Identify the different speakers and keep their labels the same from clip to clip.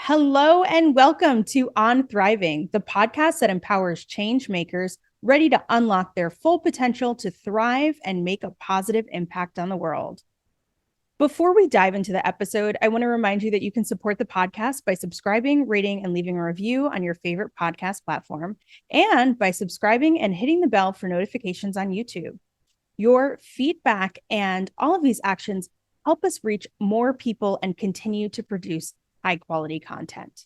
Speaker 1: Hello and welcome to On Thriving, the podcast that empowers change makers ready to unlock their full potential to thrive and make a positive impact on the world. Before we dive into the episode, I want to remind you that you can support the podcast by subscribing, rating, and leaving a review on your favorite podcast platform, and by subscribing and hitting the bell for notifications on YouTube. Your feedback and all of these actions help us reach more people and continue to produce high quality content.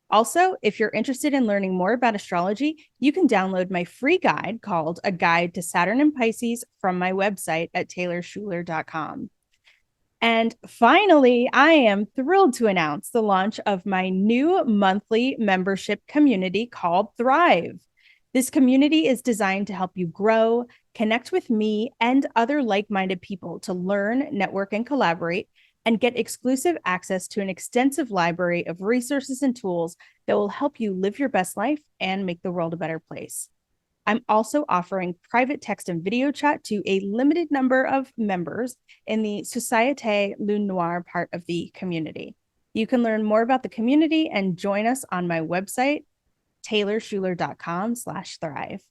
Speaker 1: Also, if you're interested in learning more about astrology, you can download my free guide called A Guide to Saturn and Pisces from my website at taylorschuler.com. And finally, I am thrilled to announce the launch of my new monthly membership community called Thrive. This community is designed to help you grow, connect with me and other like-minded people to learn, network, and collaborate, and get exclusive access to an extensive library of resources and tools that will help you live your best life and make the world a better place. I'm also offering private text and video chat to a limited number of members in the Société Lune Noire part of the community. You can learn more about the community and join us on my website, taylorschuler.com/thrive.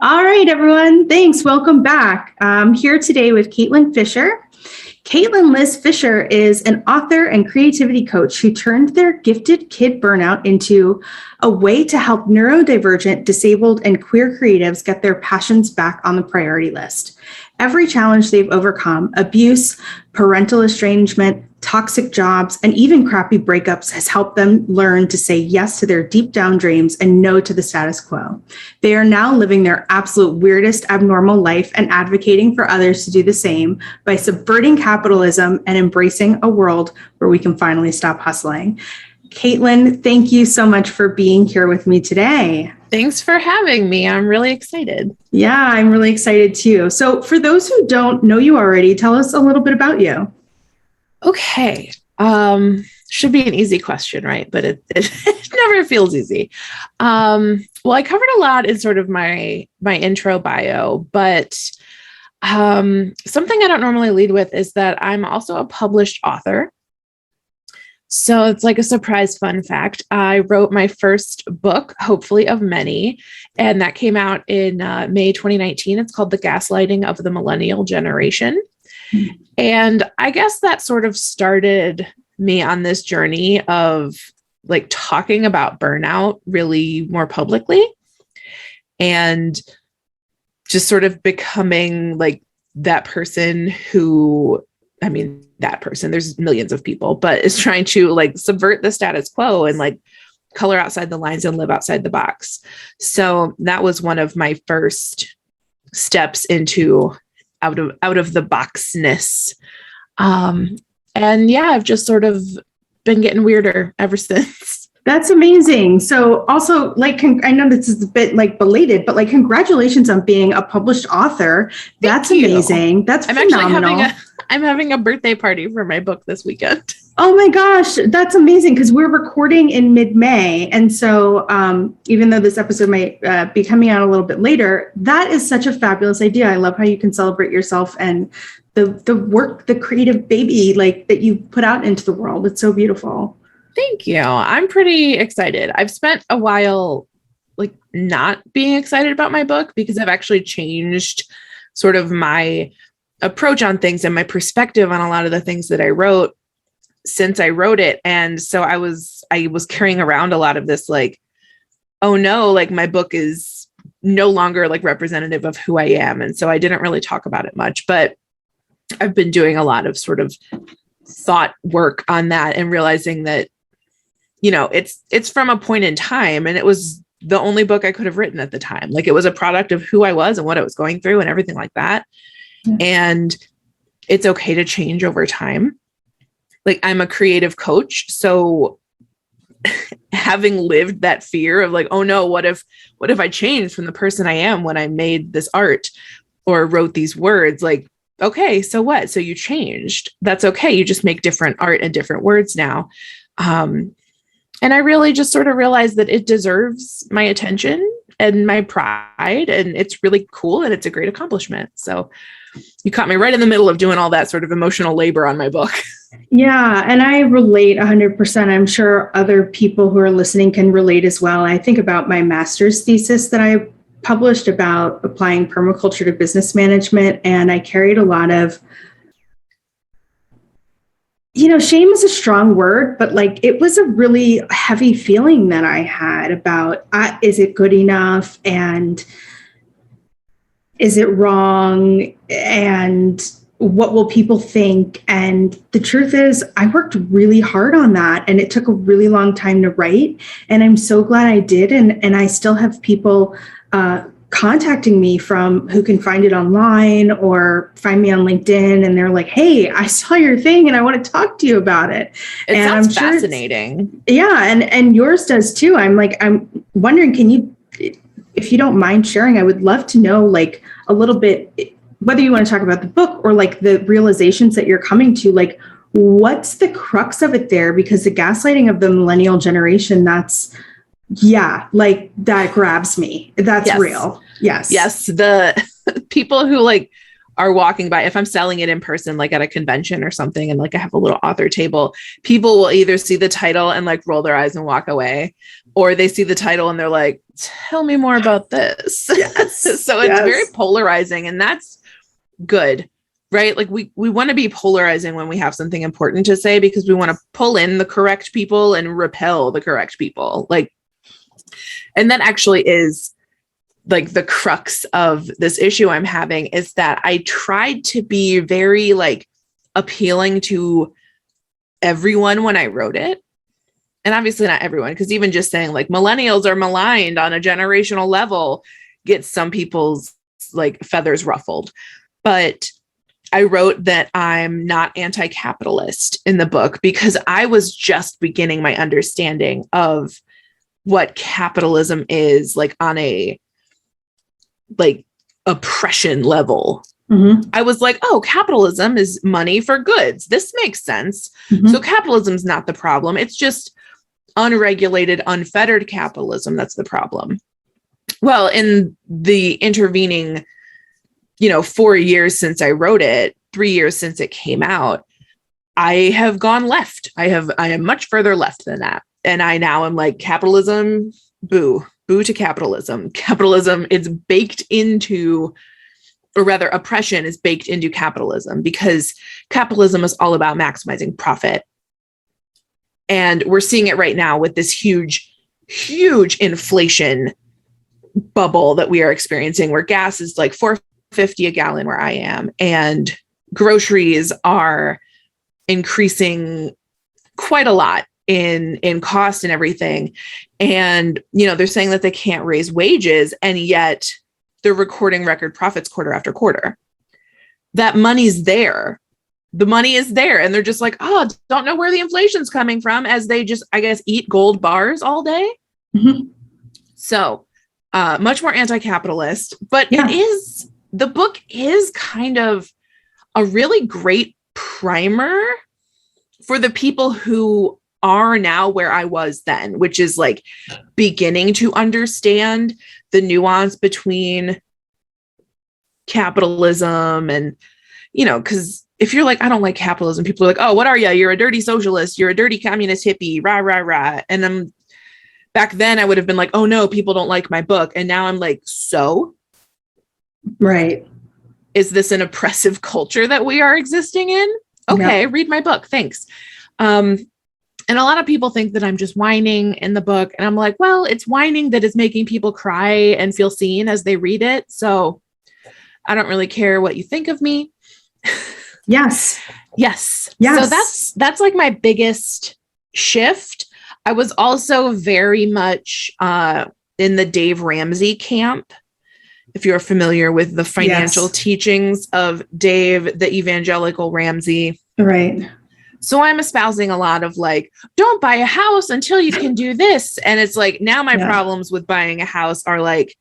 Speaker 1: All right, everyone. Thanks. Welcome back. I'm here today with Caitlin Fisher. Caitlin Liz Fisher is an author and creativity coach who turned their gifted kid burnout into a way to help neurodivergent, disabled, and queer creatives get their passions back on the priority list. Every challenge they've overcome, abuse, parental estrangement, toxic jobs, and even crappy breakups has helped them learn to say yes to their deep down dreams and no to the status quo. They are now living their absolute weirdest abnormal life and advocating for others to do the same by subverting capitalism and embracing a world where we can finally stop hustling. Caitlin, thank you so much for being here with me today.
Speaker 2: Thanks for having me. I'm really excited.
Speaker 1: Yeah, I'm really excited too. So for those who don't know you already, tell us a little bit about you.
Speaker 2: Okay. Should be an easy question, right? But it never feels easy. Well, I covered a lot in sort of my intro bio, but something I don't normally lead with is that I'm also a published author. So it's like a surprise fun fact. I wrote my first book, hopefully of many, and that came out in May 2019. It's called The Gaslighting of the Millennial Generation. And I guess that sort of started me on this journey of like talking about burnout really more publicly and just sort of becoming like that person who, that person, there's millions of people, but is trying to like subvert the status quo and like color outside the lines and live outside the box. So that was one of my first steps into out of the boxness. And yeah, I've just sort of been getting weirder ever since.
Speaker 1: That's amazing. So also, like, I know this is a bit like belated, but like, congratulations on being a published author. That's amazing. That's phenomenal.
Speaker 2: I'm having a birthday party for my book this weekend.
Speaker 1: Oh my gosh, that's amazing because we're recording in mid-May. And so even though this episode might be coming out a little bit later, that is such a fabulous idea. I love how you can celebrate yourself and the work, the creative baby like that you put out into the world. It's so beautiful.
Speaker 2: Thank you. I'm pretty excited. I've spent a while like not being excited about my book because I've actually changed sort of my approach on things and my perspective on a lot of the things that I wrote since I wrote it. And so I was carrying around a lot of this, like, oh no, like my book is no longer like representative of who I am. And so I didn't really talk about it much, but I've been doing a lot of sort of thought work on that and realizing that, you know, it's from a point in time and it was the only book I could have written at the time. Like it was a product of who I was and what I was going through and everything like that. Yeah. And it's okay to change over time. Like I'm a creative coach. So having lived that fear of like, oh no, what if I changed from the person I am when I made this art or wrote these words? Like, okay, so what? So you changed. That's okay. You just make different art and different words now. And I really just sort of realized that it deserves my attention and my pride, and it's really cool and it's a great accomplishment. So you caught me right in the middle of doing all that sort of emotional labor on my book.
Speaker 3: Yeah, and I relate 100%. I'm sure other people who are listening can relate as well. I think about my master's thesis that I published about applying permaculture to business management, and I carried a lot of, shame is a strong word, but like it was a really heavy feeling that I had about, is it good enough? And is it wrong? And what will people think? And the truth is, I worked really hard on that, and it took a really long time to write. And I'm so glad I did. And I still have people contacting me from who can find it online or find me on LinkedIn, and they're like, "Hey, I saw your thing, and I want to talk to you about it."
Speaker 2: It
Speaker 3: and
Speaker 2: sounds
Speaker 3: I'm
Speaker 2: fascinating.
Speaker 3: Yeah, and yours does too. I'm wondering, can you, if you don't mind sharing, I would love to know like a little bit, whether you want to talk about the book or like the realizations that you're coming to, like what's the crux of it there? Because the gaslighting of the millennial generation, like that grabs me. That's real. Yes.
Speaker 2: Yes. The people who like are walking by, if I'm selling it in person, like at a convention or something, and like I have a little author table, people will either see the title and like roll their eyes and walk away, or they see the title and they're like, tell me more about this.
Speaker 3: Yes.
Speaker 2: So it's very polarizing, and that's good, right? Like we want to be polarizing when we have something important to say, because we want to pull in the correct people and repel the correct people. Like, and that actually is like the crux of this issue I'm having, is that I tried to be very like appealing to everyone when I wrote it. And obviously not everyone, because even just saying like millennials are maligned on a generational level gets some people's like feathers ruffled. But I wrote that I'm not anti-capitalist in the book because I was just beginning my understanding of what capitalism is, like on a like oppression level.
Speaker 3: Mm-hmm.
Speaker 2: I was like, oh, capitalism is money for goods. This makes sense.
Speaker 3: Mm-hmm.
Speaker 2: So capitalism's not the problem. It's just unregulated, unfettered capitalism that's the problem. Well, in the intervening, 4 years since I wrote it, 3 years since it came out, I have gone left. I am much further left than that. And I now am like, capitalism, boo to capitalism. Capitalism is baked into, or rather oppression is baked into capitalism, because capitalism is all about maximizing profit. And we're seeing it right now with this huge inflation bubble that we are experiencing, where gas is like $4.50 a gallon where I am, and groceries are increasing quite a lot in cost and everything. And, they're saying that they can't raise wages, and yet they're recording record profits quarter after quarter. That money's there. The money is there. And they're just like, oh, don't know where the inflation's coming from, as they just, I guess, eat gold bars all day.
Speaker 3: Mm-hmm.
Speaker 2: So much more anti-capitalist, but
Speaker 3: Yeah.
Speaker 2: The book is kind of a really great primer for the people who are now where I was then, which is like beginning to understand the nuance between capitalism and, because if you're like, I don't like capitalism, people are like, oh, what are you? You're a dirty socialist. You're a dirty communist hippie, rah, rah, rah. And back then I would have been like, oh no, people don't like my book. And now I'm like, so?
Speaker 3: Right.
Speaker 2: Is this an oppressive culture that we are existing in? Okay,
Speaker 3: Yep.
Speaker 2: Read my book. Thanks. And a lot of people think that I'm just whining in the book. And I'm like, well, it's whining that is making people cry and feel seen as they read it. So I don't really care what you think of me.
Speaker 3: Yes.
Speaker 2: Yes.
Speaker 3: Yes.
Speaker 2: So that's like my biggest shift. I was also very much in the Dave Ramsey camp. If you're familiar with the financial teachings of Dave, the evangelical Ramsey.
Speaker 3: Right.
Speaker 2: So I'm espousing a lot of like, don't buy a house until you can do this. And it's like, now my problems with buying a house are like,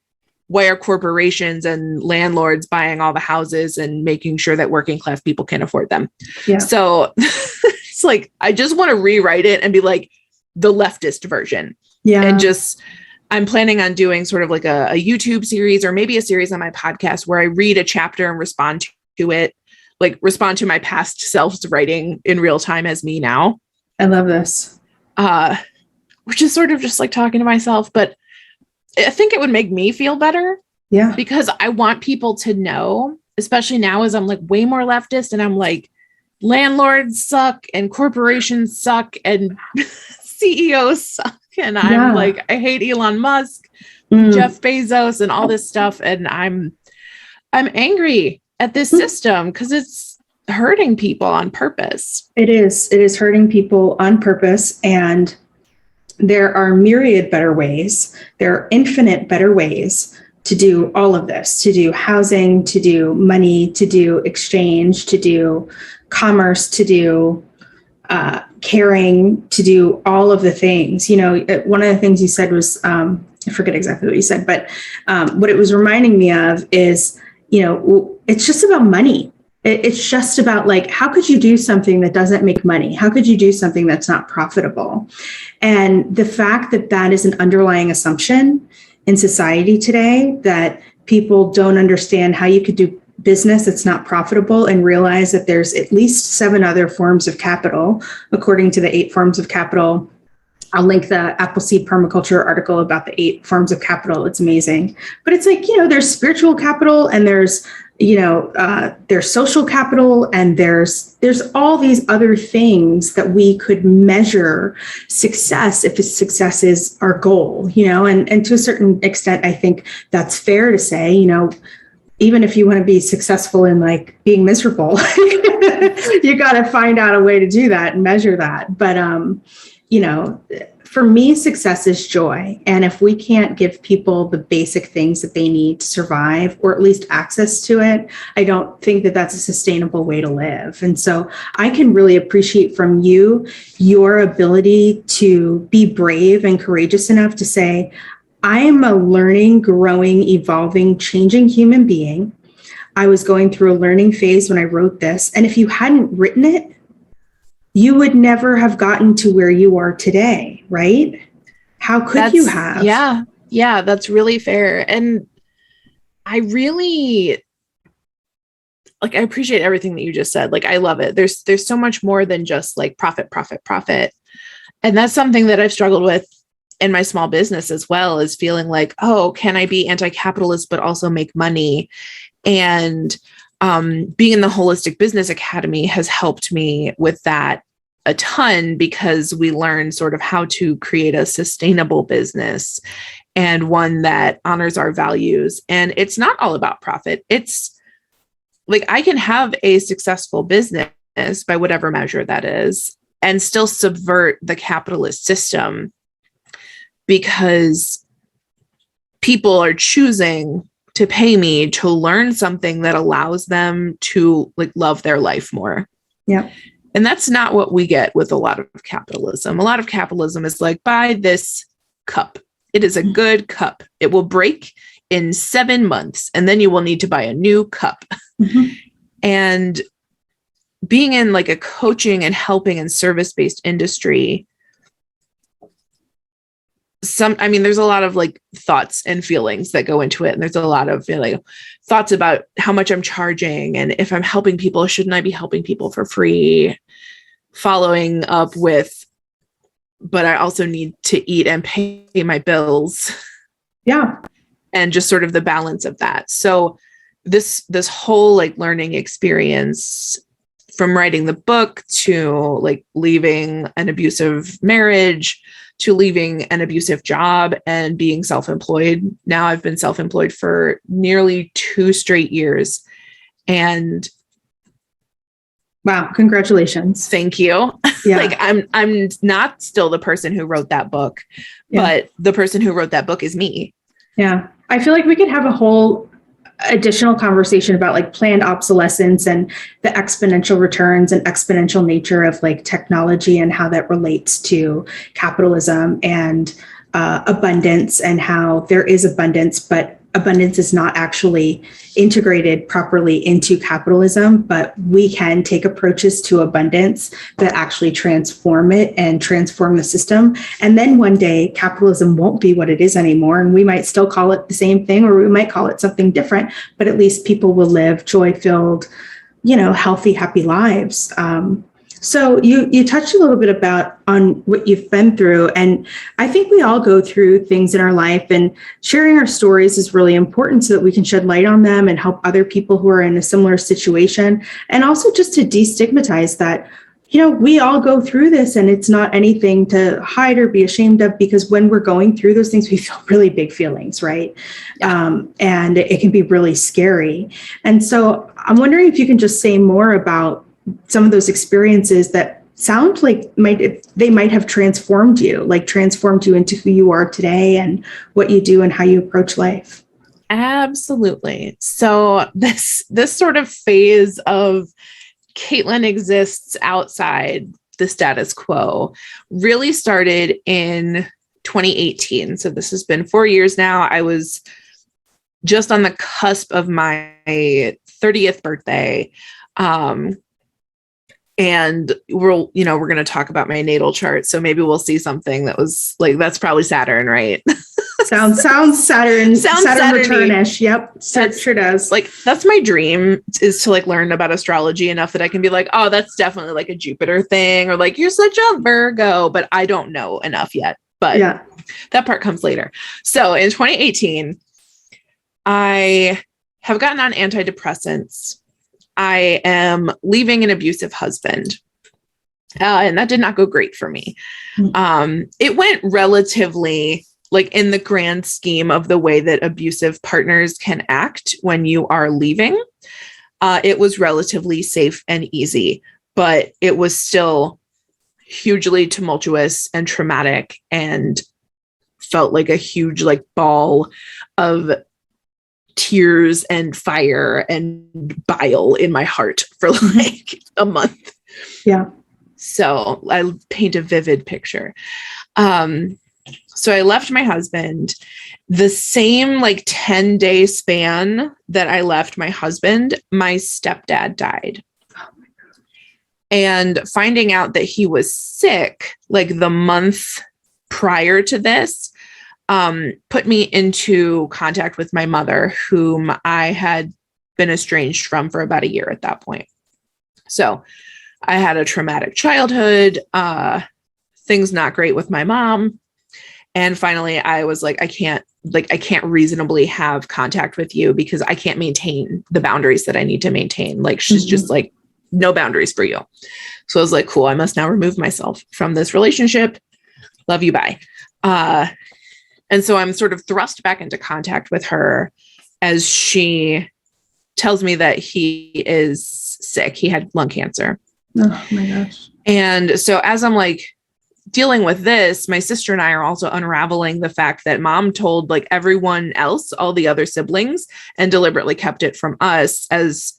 Speaker 2: why are corporations and landlords buying all the houses and making sure that working class people can afford them?
Speaker 3: Yeah.
Speaker 2: So it's like, I just want to rewrite it and be like the leftist version.
Speaker 3: Yeah.
Speaker 2: And just I'm planning on doing sort of like a YouTube series or maybe a series on my podcast where I read a chapter and respond to it, like respond to my past self's writing in real time as me now.
Speaker 3: I love this.
Speaker 2: Which is sort of just like talking to myself, but I think it would make me feel better.
Speaker 3: Yeah.
Speaker 2: Because I want people to know, especially now as I'm like way more leftist and I'm like, landlords suck and corporations suck and CEOs suck. And I'm like, I hate Elon Musk, Jeff Bezos and all this stuff. And I'm angry at this system because it's hurting people on purpose.
Speaker 3: It is hurting people on purpose. And there are myriad better ways. There are infinite better ways to do all of this, to do housing, to do money, to do exchange, to do commerce, to do caring, to do all of the things. You know, one of the things you said was, I forget exactly what you said, but what it was reminding me of is, you know, it's just about money. It's just about like, how could you do something that doesn't make money? How could you do something that's not profitable? And the fact that that is an underlying assumption in society today, that people don't understand how you could do business that's not profitable and realize that there's at least 7 other forms of capital, according to the 8 forms of capital. I'll link the Appleseed Permaculture article about the 8 forms of capital. It's amazing. But it's like, you know, there's spiritual capital and there's, you know, there's social capital and there's all these other things that we could measure success if success is our goal, you know, and to a certain extent, I think that's fair to say, you know, even if you want to be successful in like being miserable, you got to find out a way to do that and measure that. But, you know, for me, success is joy. And if we can't give people the basic things that they need to survive, or at least access to it, I don't think that that's a sustainable way to live. And so I can really appreciate from you your ability to be brave and courageous enough to say, I am a learning, growing, evolving, changing human being. I was going through a learning phase when I wrote this. And if you hadn't written it, you would never have gotten to where you are today, right? How could you have?
Speaker 2: Yeah, that's really fair. And I really, like, I appreciate everything that you just said. Like, I love it. There's so much more than just like profit. And that's something that I've struggled with in my small business as well, is feeling like, oh, can I be anti-capitalist, but also make money? And being in the Holistic Business Academy has helped me with that a ton, because we learn sort of how to create a sustainable business and one that honors our values. And it's not all about profit. It's like, I can have a successful business by whatever measure that is and still subvert the capitalist system, because people are choosing to pay me to learn something that allows them to like love their life more.
Speaker 3: Yeah.
Speaker 2: And that's not what we get with a lot of capitalism. A lot of capitalism is like, buy this cup. It is a good cup. It will break in 7 months, and then you will need to buy a new cup. Mm-hmm. And being in like a coaching and helping and service-based industry, there's a lot of like thoughts and feelings that go into it. And there's a lot of, you know, like thoughts about how much I'm charging. And if I'm helping people, shouldn't I be helping people for free? Following up with, but I also need to eat and pay my bills.
Speaker 3: Yeah.
Speaker 2: And just sort of the balance of that. So this whole like learning experience, from writing the book to like leaving an abusive marriage, to leaving an abusive job and being self-employed. Now I've been self-employed for nearly 2 straight years. And
Speaker 3: wow, congratulations.
Speaker 2: Thank you. Yeah. Like I'm not still the person who wrote that book, but the person who wrote that book is me.
Speaker 3: Yeah. I feel like we could have a whole additional conversation about like planned obsolescence and the exponential returns and exponential nature of like technology and how that relates to capitalism and abundance, and how there is abundance, but abundance is not actually integrated properly into capitalism, but we can take approaches to abundance that actually transform it and transform the system. And then one day capitalism won't be what it is anymore. And we might still call it the same thing, or we might call it something different, but at least people will live joy-filled, healthy, happy lives. So you touched a little bit on what you've been through, and I think we all go through things in our life, and sharing our stories is really important so that we can shed light on them and help other people who are in a similar situation, and also just to destigmatize that, we all go through this, and it's not anything to hide or be ashamed of, because when we're going through those things, we feel really big feelings, right? Yeah. And it can be really scary. And so I'm wondering if you can just say more about some of those experiences that sound like they might have transformed you into who you are today and what you do and how you approach life.
Speaker 2: Absolutely. So this sort of phase of Caitlin exists outside the status quo really started in 2018. So this has been 4 years now. I was just on the cusp of my 30th birthday. And we're going to talk about my natal chart. So maybe we'll see something that was like, that's probably Saturn, right?
Speaker 3: Sounds Saturn returnish. Yep. Sure does.
Speaker 2: Like, that's my dream, is to like learn about astrology enough that I can be like, oh, that's definitely like a Jupiter thing, or like, you're such a Virgo, but I don't know enough yet. But yeah, that part comes later. So in 2018, I have gotten on antidepressants. I am leaving an abusive husband. And that did not go great for me. It went relatively, like, in the grand scheme of the way that abusive partners can act when you are leaving. It was relatively safe and easy, but it was still hugely tumultuous and traumatic, and felt like a huge, like, ball of tears and fire and bile in my heart for like a month.
Speaker 3: Yeah.
Speaker 2: So I paint a vivid picture. So I left my husband. The same like 10-day span that I left my husband, my stepdad died. And finding out that he was sick like the month prior to this, put me into contact with my mother, whom I had been estranged from for about a year at that point. So I had a traumatic childhood, things not great with my mom. And finally I was like, I can't reasonably have contact with you because I can't maintain the boundaries that I need to maintain. Like, she's just like, no boundaries for you. So I was like, cool, I must now remove myself from this relationship. Love you. Bye. And so I'm sort of thrust back into contact with her as she tells me that he is sick. He had lung cancer.
Speaker 3: Oh my gosh.
Speaker 2: And so as I'm like dealing with this, my sister and I are also unraveling the fact that mom told like everyone else, all the other siblings, and deliberately kept it from us as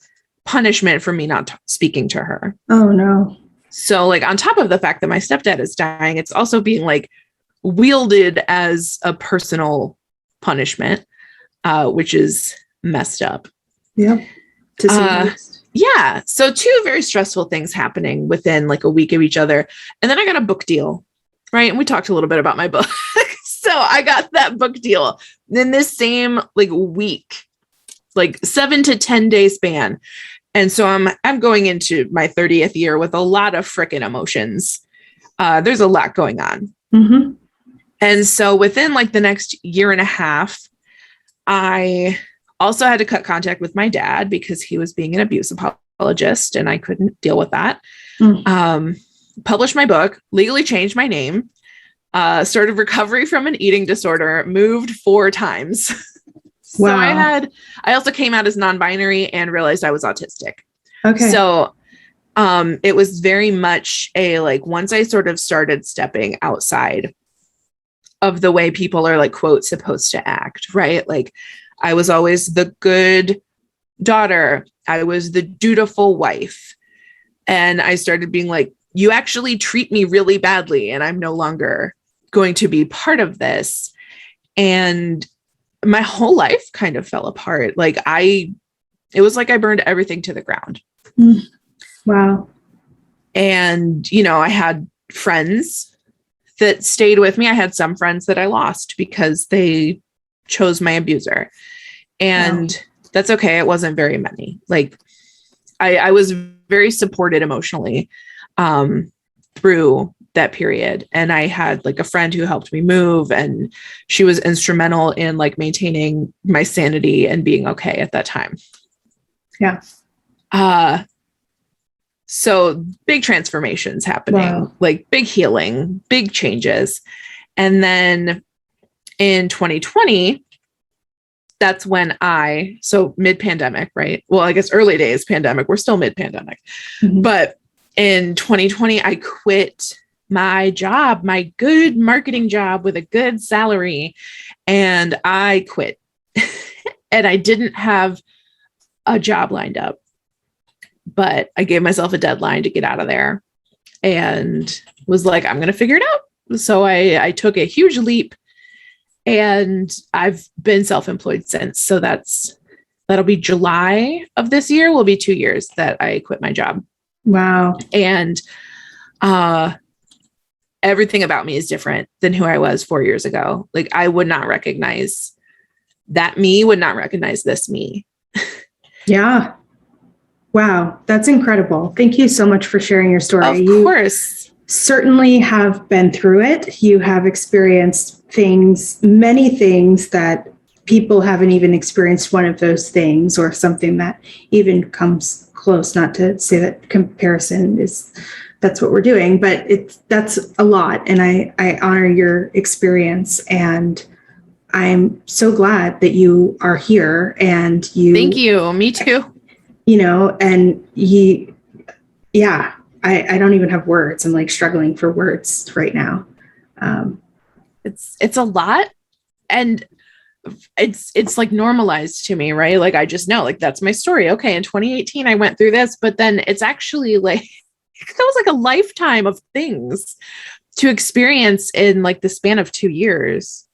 Speaker 2: punishment for me not speaking to her.
Speaker 3: Oh no.
Speaker 2: So like on top of the fact that my stepdad is dying, it's also being like wielded as a personal punishment, which is messed up.
Speaker 3: Yeah.
Speaker 2: Yeah. So two very stressful things happening within like a week of each other. And then I got a book deal, right? And we talked a little bit about my book. So I got that book deal in this same like week, like 7 to 10 day span. And so I'm going into my 30th year with a lot of frickin' emotions. There's a lot going on.
Speaker 3: Mm-hmm.
Speaker 2: And so within like the next year and a half, I also had to cut contact with my dad because he was being an abuse apologist and I couldn't deal with that. Published my book, legally changed my name, started recovery from an eating disorder, moved 4 times. So
Speaker 3: wow.
Speaker 2: I also came out as non-binary and realized I was autistic.
Speaker 3: Okay.
Speaker 2: So it was very much a, like, once I sort of started stepping outside of the way people are like, quote, supposed to act, right? Like I was always the good daughter. I was the dutiful wife. And I started being like, you actually treat me really badly and I'm no longer going to be part of this. And my whole life kind of fell apart. Like it was like I burned everything to the ground.
Speaker 3: Wow.
Speaker 2: And, I had friends that stayed with me. I had some friends that I lost because they chose my abuser. And that's okay. It wasn't very many. Like I was very supported emotionally through that period. And I had like a friend who helped me move, and she was instrumental in like maintaining my sanity and being okay at that time.
Speaker 3: Yeah.
Speaker 2: So big transformations happening, like big healing, big changes. And then in 2020, that's when so mid-pandemic, right? Well, I guess early days pandemic, we're still mid-pandemic. Mm-hmm. But in 2020, I quit my job, my good marketing job with a good salary, and I quit. And I didn't have a job lined up, but I gave myself a deadline to get out of there and was like, I'm going to figure it out. So I took a huge leap, and I've been self-employed since. So that'll be July of this year will be 2 years that I quit my job.
Speaker 3: Wow.
Speaker 2: And everything about me is different than who I was 4 years ago. Like I would not recognize that me, would not recognize this me.
Speaker 3: Yeah. Wow. That's incredible. Thank you so much for sharing your story.
Speaker 2: Of course.
Speaker 3: You certainly have been through it. You have experienced many things that people haven't even experienced one of those things, or something that even comes close. Not to say that comparison that's what we're doing, but that's a lot. And I honor your experience, and I'm so glad that you are here, and
Speaker 2: Thank you. Me too.
Speaker 3: And I don't even have words. I'm like struggling for words right now.
Speaker 2: It's a lot, and it's like normalized to me, right? Like I just know, like that's my story. Okay, in 2018 I went through this, but then it's actually like that was like a lifetime of things to experience in like the span of 2 years.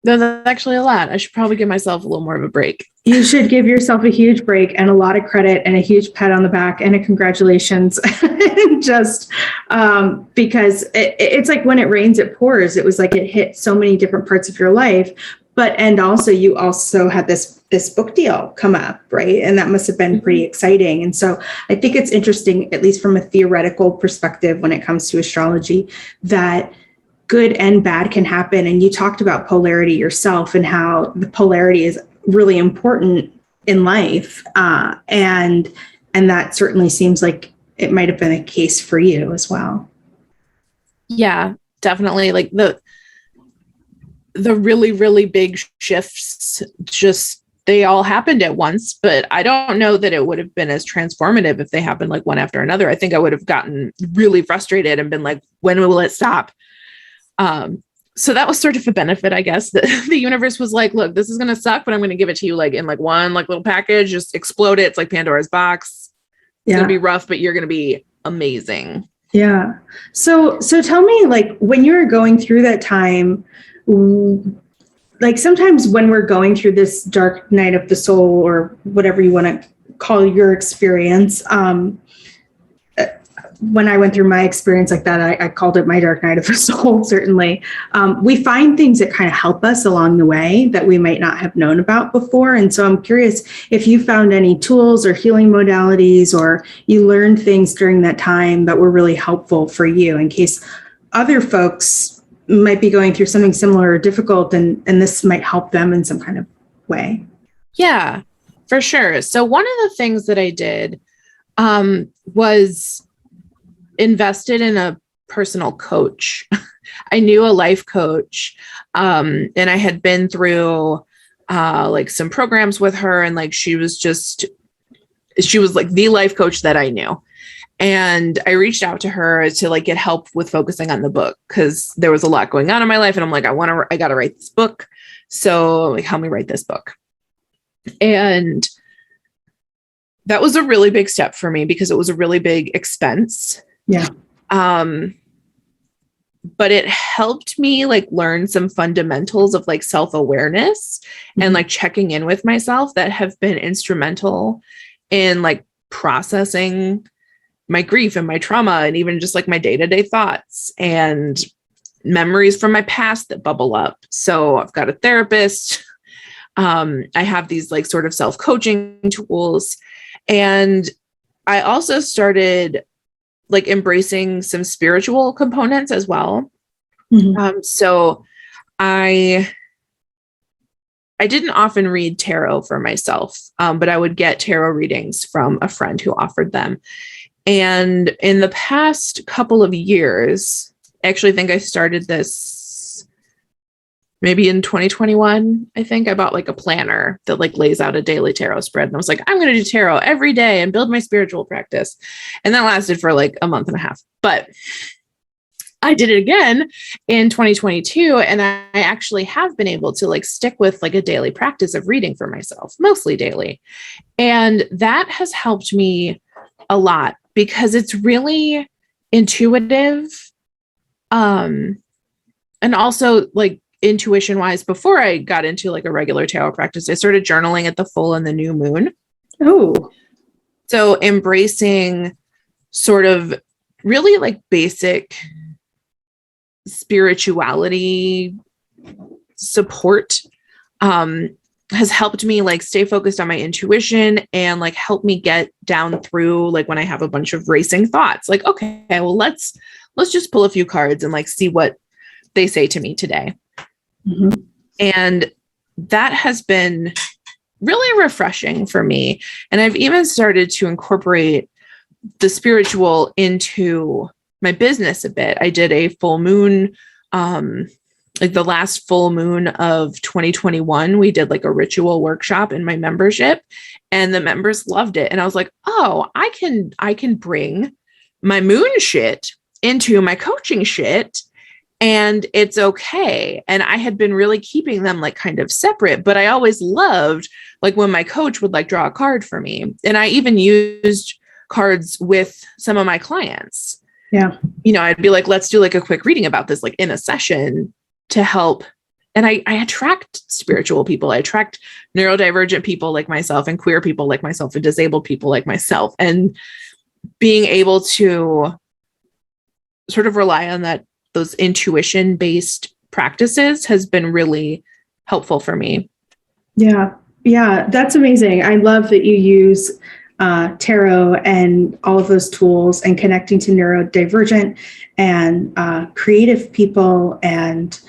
Speaker 2: No, that's actually a lot. I should probably give myself a little more of a break.
Speaker 3: You should give yourself a huge break and a lot of credit and a huge pat on the back and a congratulations. Just because it's like when it rains, it pours. It was like it hit so many different parts of your life. And also you also had this book deal come up, right? And that must have been pretty exciting. And so I think it's interesting, at least from a theoretical perspective, when it comes to astrology, that good and bad can happen. And you talked about polarity yourself and how the polarity is really important in life. And that certainly seems like it might have been a case for you as well.
Speaker 2: Yeah, definitely. Like the really, really big shifts, just they all happened at once, but I don't know that it would have been as transformative if they happened like one after another. I think I would have gotten really frustrated and been like, when will it stop? So that was sort of a benefit, I guess, that the universe was like, look, this is going to suck, but I'm going to give it to you like in like one like little package, just explode it. It's like Pandora's box. It's going to be rough, but you're going to be amazing.
Speaker 3: Yeah. So tell me, like, when you were going through that time, like sometimes when we're going through this dark night of the soul, or whatever you want to call your experience, when I went through my experience like that, I called it my dark night of the soul, certainly. We find things that kind of help us along the way that we might not have known about before. And so I'm curious if you found any tools or healing modalities, or you learned things during that time that were really helpful for you, in case other folks might be going through something similar or difficult, and this might help them in some kind of way.
Speaker 2: Yeah, for sure. So one of the things that I did was invested in a personal coach. I knew a life coach, and I had been through like some programs with her, and like she was like the life coach that I knew. And I reached out to her to like get help with focusing on the book, because there was a lot going on in my life, and I'm like, I got to write this book. So like, help me write this book. And that was a really big step for me, because it was a really big expense.
Speaker 3: Yeah.
Speaker 2: but it helped me like learn some fundamentals of like self-awareness and like checking in with myself that have been instrumental in like processing my grief and my trauma and even just like my day-to-day thoughts and memories from my past that bubble up. So I've got a therapist. I have these like sort of self-coaching tools. And I also started like embracing some spiritual components as well. So I didn't often read tarot for myself, but I would get tarot readings from a friend who offered them. And in the past couple of years, I actually think I started this maybe in 2021. I think I bought like a planner that like lays out a daily tarot spread. And I was like, I'm going to do tarot every day and build my spiritual practice. And that lasted for like a month and a half. But I did it again in 2022. And I actually have been able to like stick with like a daily practice of reading for myself, mostly daily. And that has helped me a lot because it's really intuitive. And also like intuition wise, before I got into like a regular tarot practice, I started journaling at the full and the new moon.
Speaker 3: Oh,
Speaker 2: so embracing sort of really like basic spirituality support has helped me like stay focused on my intuition and like help me get down through like when I have a bunch of racing thoughts, like, okay, well, let's just pull a few cards and like see what they say to me today. And that has been really refreshing for me. And I've even started to incorporate the spiritual into my business a bit. I did a full moon, like the last full moon of 2021, we did like a ritual workshop in my membership and the members loved it. And I was like, oh, I can bring my moon shit into my coaching shit and it's okay. And I had been really keeping them like kind of separate, but I always loved like when my coach would like draw a card for me. And I even used cards with some of my clients.
Speaker 3: Yeah.
Speaker 2: You know, I'd be like, let's do like a quick reading about this, like in a session to help. And I attract spiritual people. I attract neurodivergent people like myself and queer people like myself and disabled people like myself. And being able to sort of rely on those intuition based practices has been really helpful for me.
Speaker 3: Yeah. Yeah. That's amazing. I love that you use tarot and all of those tools and connecting to neurodivergent and creative people and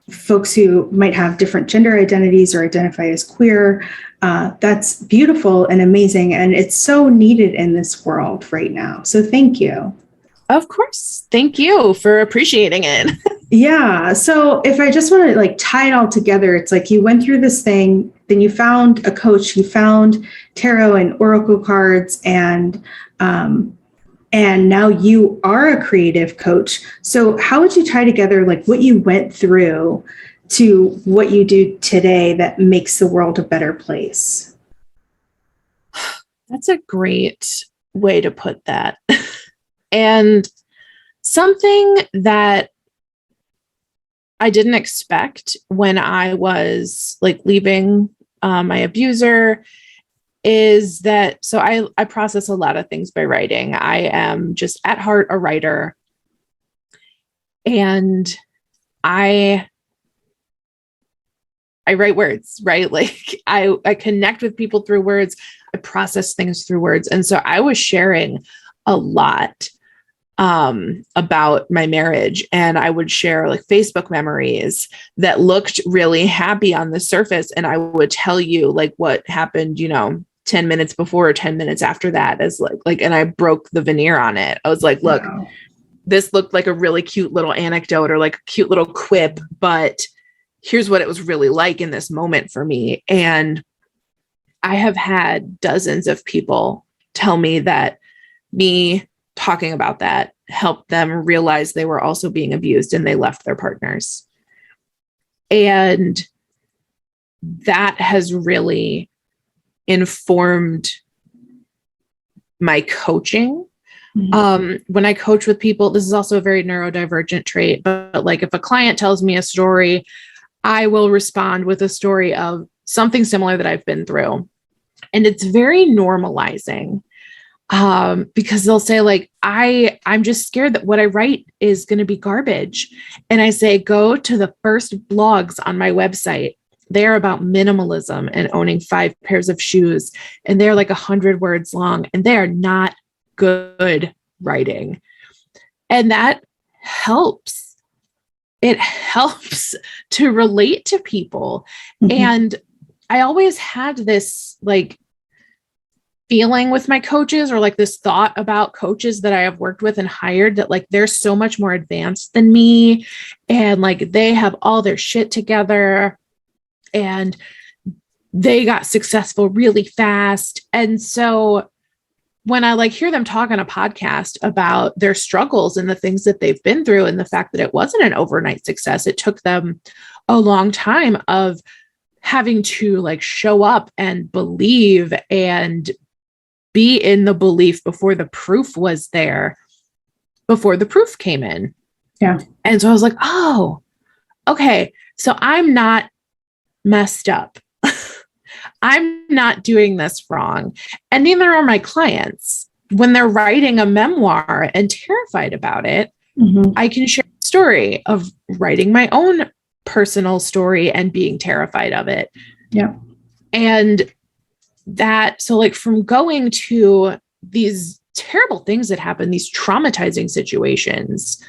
Speaker 3: folks who might have different gender identities or identify as queer. That's beautiful and amazing. And it's so needed in this world right now. So thank you.
Speaker 2: Of course. Thank you for appreciating it.
Speaker 3: Yeah. So if I just want to like tie it all together, it's like you went through this thing, then you found a coach, you found tarot and oracle cards, and now you are a creative coach. So how would you tie together like what you went through to what you do today that makes the world a better place?
Speaker 2: That's a great way to put that. And something that I didn't expect when I was like leaving my abuser is that, so I process a lot of things by writing. I am just at heart a writer. And I write words, right? Like I connect with people through words. I process things through words. And so I was sharing a lot about my marriage, and I would share like Facebook memories that looked really happy on the surface. And I would tell you like what happened, 10 minutes before or 10 minutes after that as like, and I broke the veneer on it. I was like, look,
Speaker 3: Wow.
Speaker 2: This looked like a really cute little anecdote or like a cute little quip, but here's what it was really like in this moment for me. And I have had dozens of people tell me that me talking about that helped them realize they were also being abused and they left their partners. And that has really informed my coaching. When I coach with people, this is also a very neurodivergent trait, but like if a client tells me a story, I will respond with a story of something similar that I've been through. And it's very normalizing, because they'll say like, I'm just scared that what I write is going to be garbage. And I say, go to the first blogs on my website. They're about minimalism and owning 5 pairs of shoes. And they're like 100 words long, and they are not good writing. And that helps. It helps to relate to people. And I always had this like feeling with my coaches, or like this thought about coaches that I have worked with and hired, that like they're so much more advanced than me, and like they have all their shit together and they got successful really fast. And so when I like hear them talk on a podcast about their struggles and the things that they've been through, and the fact that it wasn't an overnight success, it took them a long time of having to like show up and believe and be in the belief before the proof was there, before the proof came in.
Speaker 3: Yeah.
Speaker 2: And so I was like, oh, okay. So I'm not messed up. I'm not doing this wrong. And neither are my clients. When they're writing a memoir and terrified about it, I can share the story of writing my own personal story and being terrified of it.
Speaker 3: Yeah.
Speaker 2: And that, so like from going to these terrible things that happen, these traumatizing situations,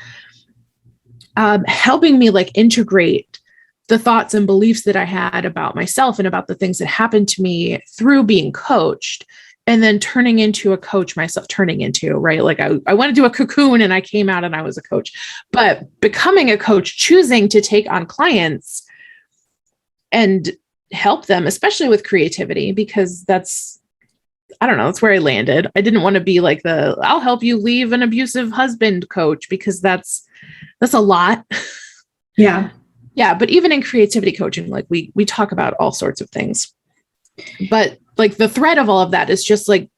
Speaker 2: helping me like integrate the thoughts and beliefs that I had about myself and about the things that happened to me through being coached, and then turning into a coach myself, right? Like I went into a cocoon and I came out and I was a coach, but becoming a coach, choosing to take on clients and help them, especially with creativity, because that's where I landed. I didn't want to be like I'll help you leave an abusive husband coach, because that's a lot.
Speaker 3: Yeah.
Speaker 2: Yeah. But even in creativity coaching, like we talk about all sorts of things, but like the thread of all of that is just like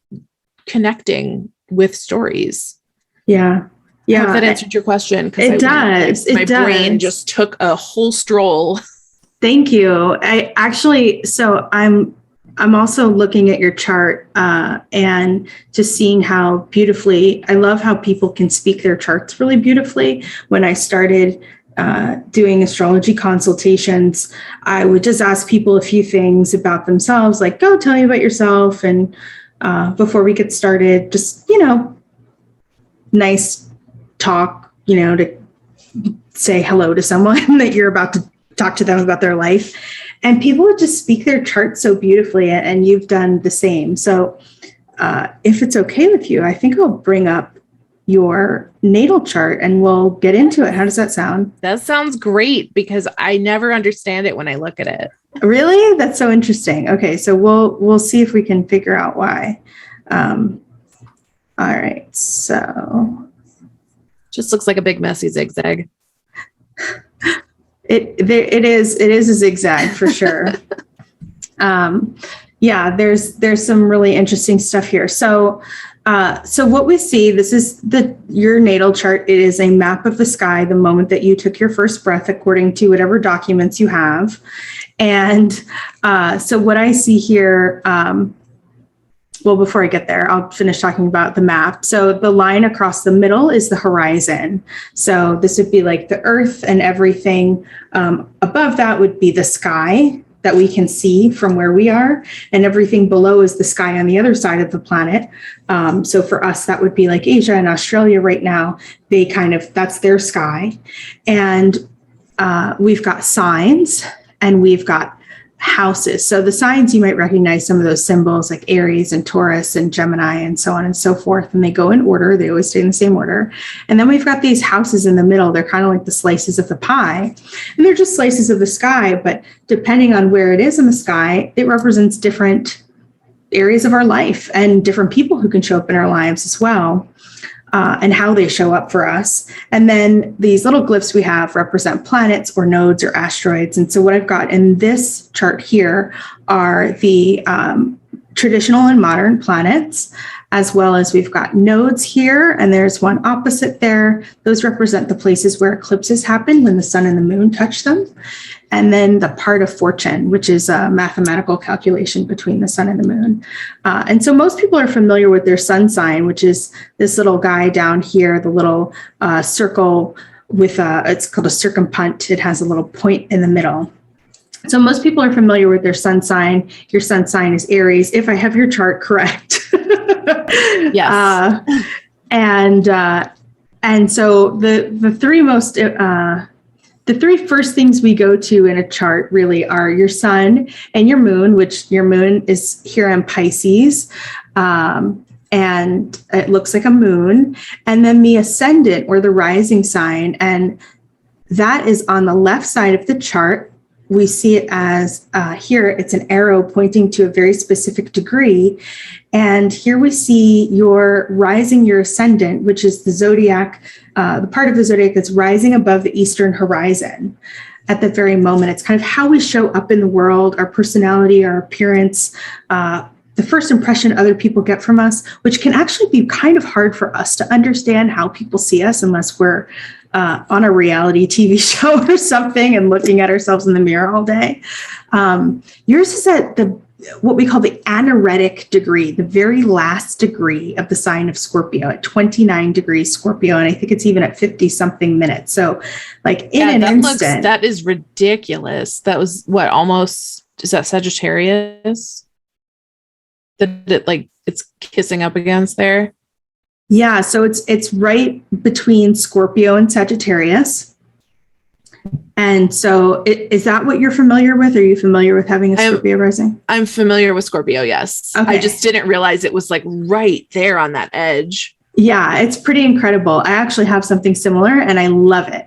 Speaker 2: connecting with stories.
Speaker 3: Yeah. Yeah.
Speaker 2: I hope that answered your question.
Speaker 3: It does.
Speaker 2: My brain just took a whole stroll.
Speaker 3: Thank you. I'm also looking at your chart and just seeing how beautifully, I love how people can speak their charts really beautifully. When I started doing astrology consultations, I would just ask people a few things about themselves, like, go tell me about yourself. And before we get started, just, nice talk, to say hello to someone that you're about to talk to them about their life. And people would just speak their chart so beautifully, and you've done the same. So if it's okay with you, I think I'll bring up your natal chart and we'll get into it. How does that sound?
Speaker 2: That sounds great, because I never understand it when I look at it.
Speaker 3: Really? That's so interesting. Okay, so we'll see if we can figure out why. All right, so
Speaker 2: just looks like a big messy zigzag.
Speaker 3: It is a zigzag for sure. Yeah, there's some really interesting stuff here. So what we see, this is your natal chart. It is a map of the sky the moment that you took your first breath, according to whatever documents you have. And so what I see here, well, before I get there, I'll finish talking about the map. So the line across the middle is the horizon. So this would be like the earth, and everything above that would be the sky that we can see from where we are. And everything below is the sky on the other side of the planet. So for us, that would be like Asia and Australia right now. That's their sky. And we've got signs and we've got houses. So the signs, you might recognize some of those symbols like Aries and Taurus and Gemini and so on and so forth. And they go in order. They always stay in the same order. And then we've got these houses in the middle. They're kind of like the slices of the pie. And they're just slices of the sky. But depending on where it is in the sky, it represents different areas of our life and different people who can show up in our lives as well. And how they show up for us. And then these little glyphs we have represent planets or nodes or asteroids. And so what I've got in this chart here are the traditional and modern planets. as well as we've got nodes here, and there's one opposite there. Those represent the places where eclipses happen when the sun and the moon touch them. And then the part of fortune, which is a mathematical calculation between the sun and the moon. And so most people are familiar with their sun sign, which is this little guy down here, the little circle with it's called a circumpunt. It has a little point in the middle. So most people are familiar with their sun sign. Your sun sign is Aries, if I have your chart correct.
Speaker 2: Yes.
Speaker 3: And so the three first things we go to in a chart really are your sun and your moon, which your moon is here in Pisces. And it looks like a moon. And then the ascendant or the rising sign. And that is on the left side of the chart. We see it as here, it's an arrow pointing to a very specific degree. And here we see your rising, your ascendant, which is the zodiac, the part of the zodiac that's rising above the eastern horizon at the very moment. It's kind of how we show up in the world, our personality, our appearance, the first impression other people get from us, which can actually be kind of hard for us to understand how people see us unless we're on a reality TV show or something and looking at ourselves in the mirror all day. Yours is at what we call the anaretic degree, the very last degree of the sign of Scorpio at 29 degrees Scorpio. And I think it's even at 50 something minutes. So like in an instant.
Speaker 2: That is ridiculous. That was what, almost, is that Sagittarius? That it like it's kissing up against there?
Speaker 3: Yeah, so it's right between Scorpio and Sagittarius. And so is that what you're familiar with? Are you familiar with having a Scorpio rising?
Speaker 2: I'm familiar with Scorpio, yes.
Speaker 3: Okay.
Speaker 2: I just didn't realize it was like right there on that edge.
Speaker 3: Yeah, it's pretty incredible. I actually have something similar and I love it.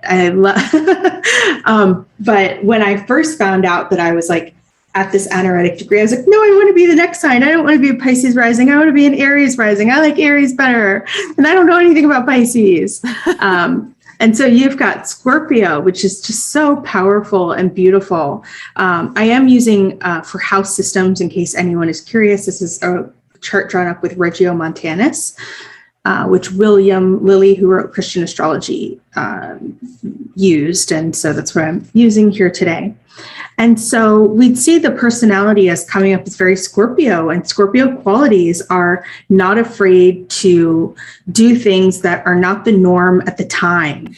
Speaker 3: But when I first found out that I was like at this anaretic degree, I was like, no, I want to be the next sign. I don't want to be a Pisces rising. I want to be an Aries rising. I like Aries better. And I don't know anything about Pisces. And so you've got Scorpio, which is just so powerful and beautiful. I am using for house systems, in case anyone is curious, this is a chart drawn up with Regiomontanus, which William Lilly, who wrote Christian Astrology, used. And so that's what I'm using here today. And so we'd see the personality as coming up as very Scorpio, and Scorpio qualities are not afraid to do things that are not the norm at the time,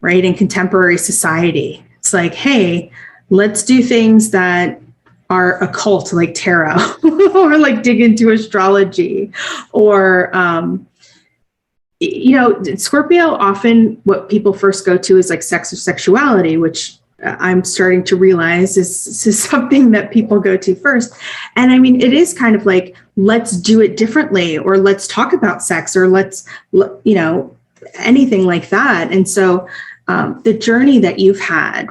Speaker 3: right? In contemporary society. It's like, hey, let's do things that are occult, like tarot, or like dig into astrology, or, Scorpio, often what people first go to is like sex or sexuality, which I'm starting to realize is something that people go to first. And I mean, it is kind of like, let's do it differently, or let's talk about sex, or let's, anything like that. And so the journey that you've had,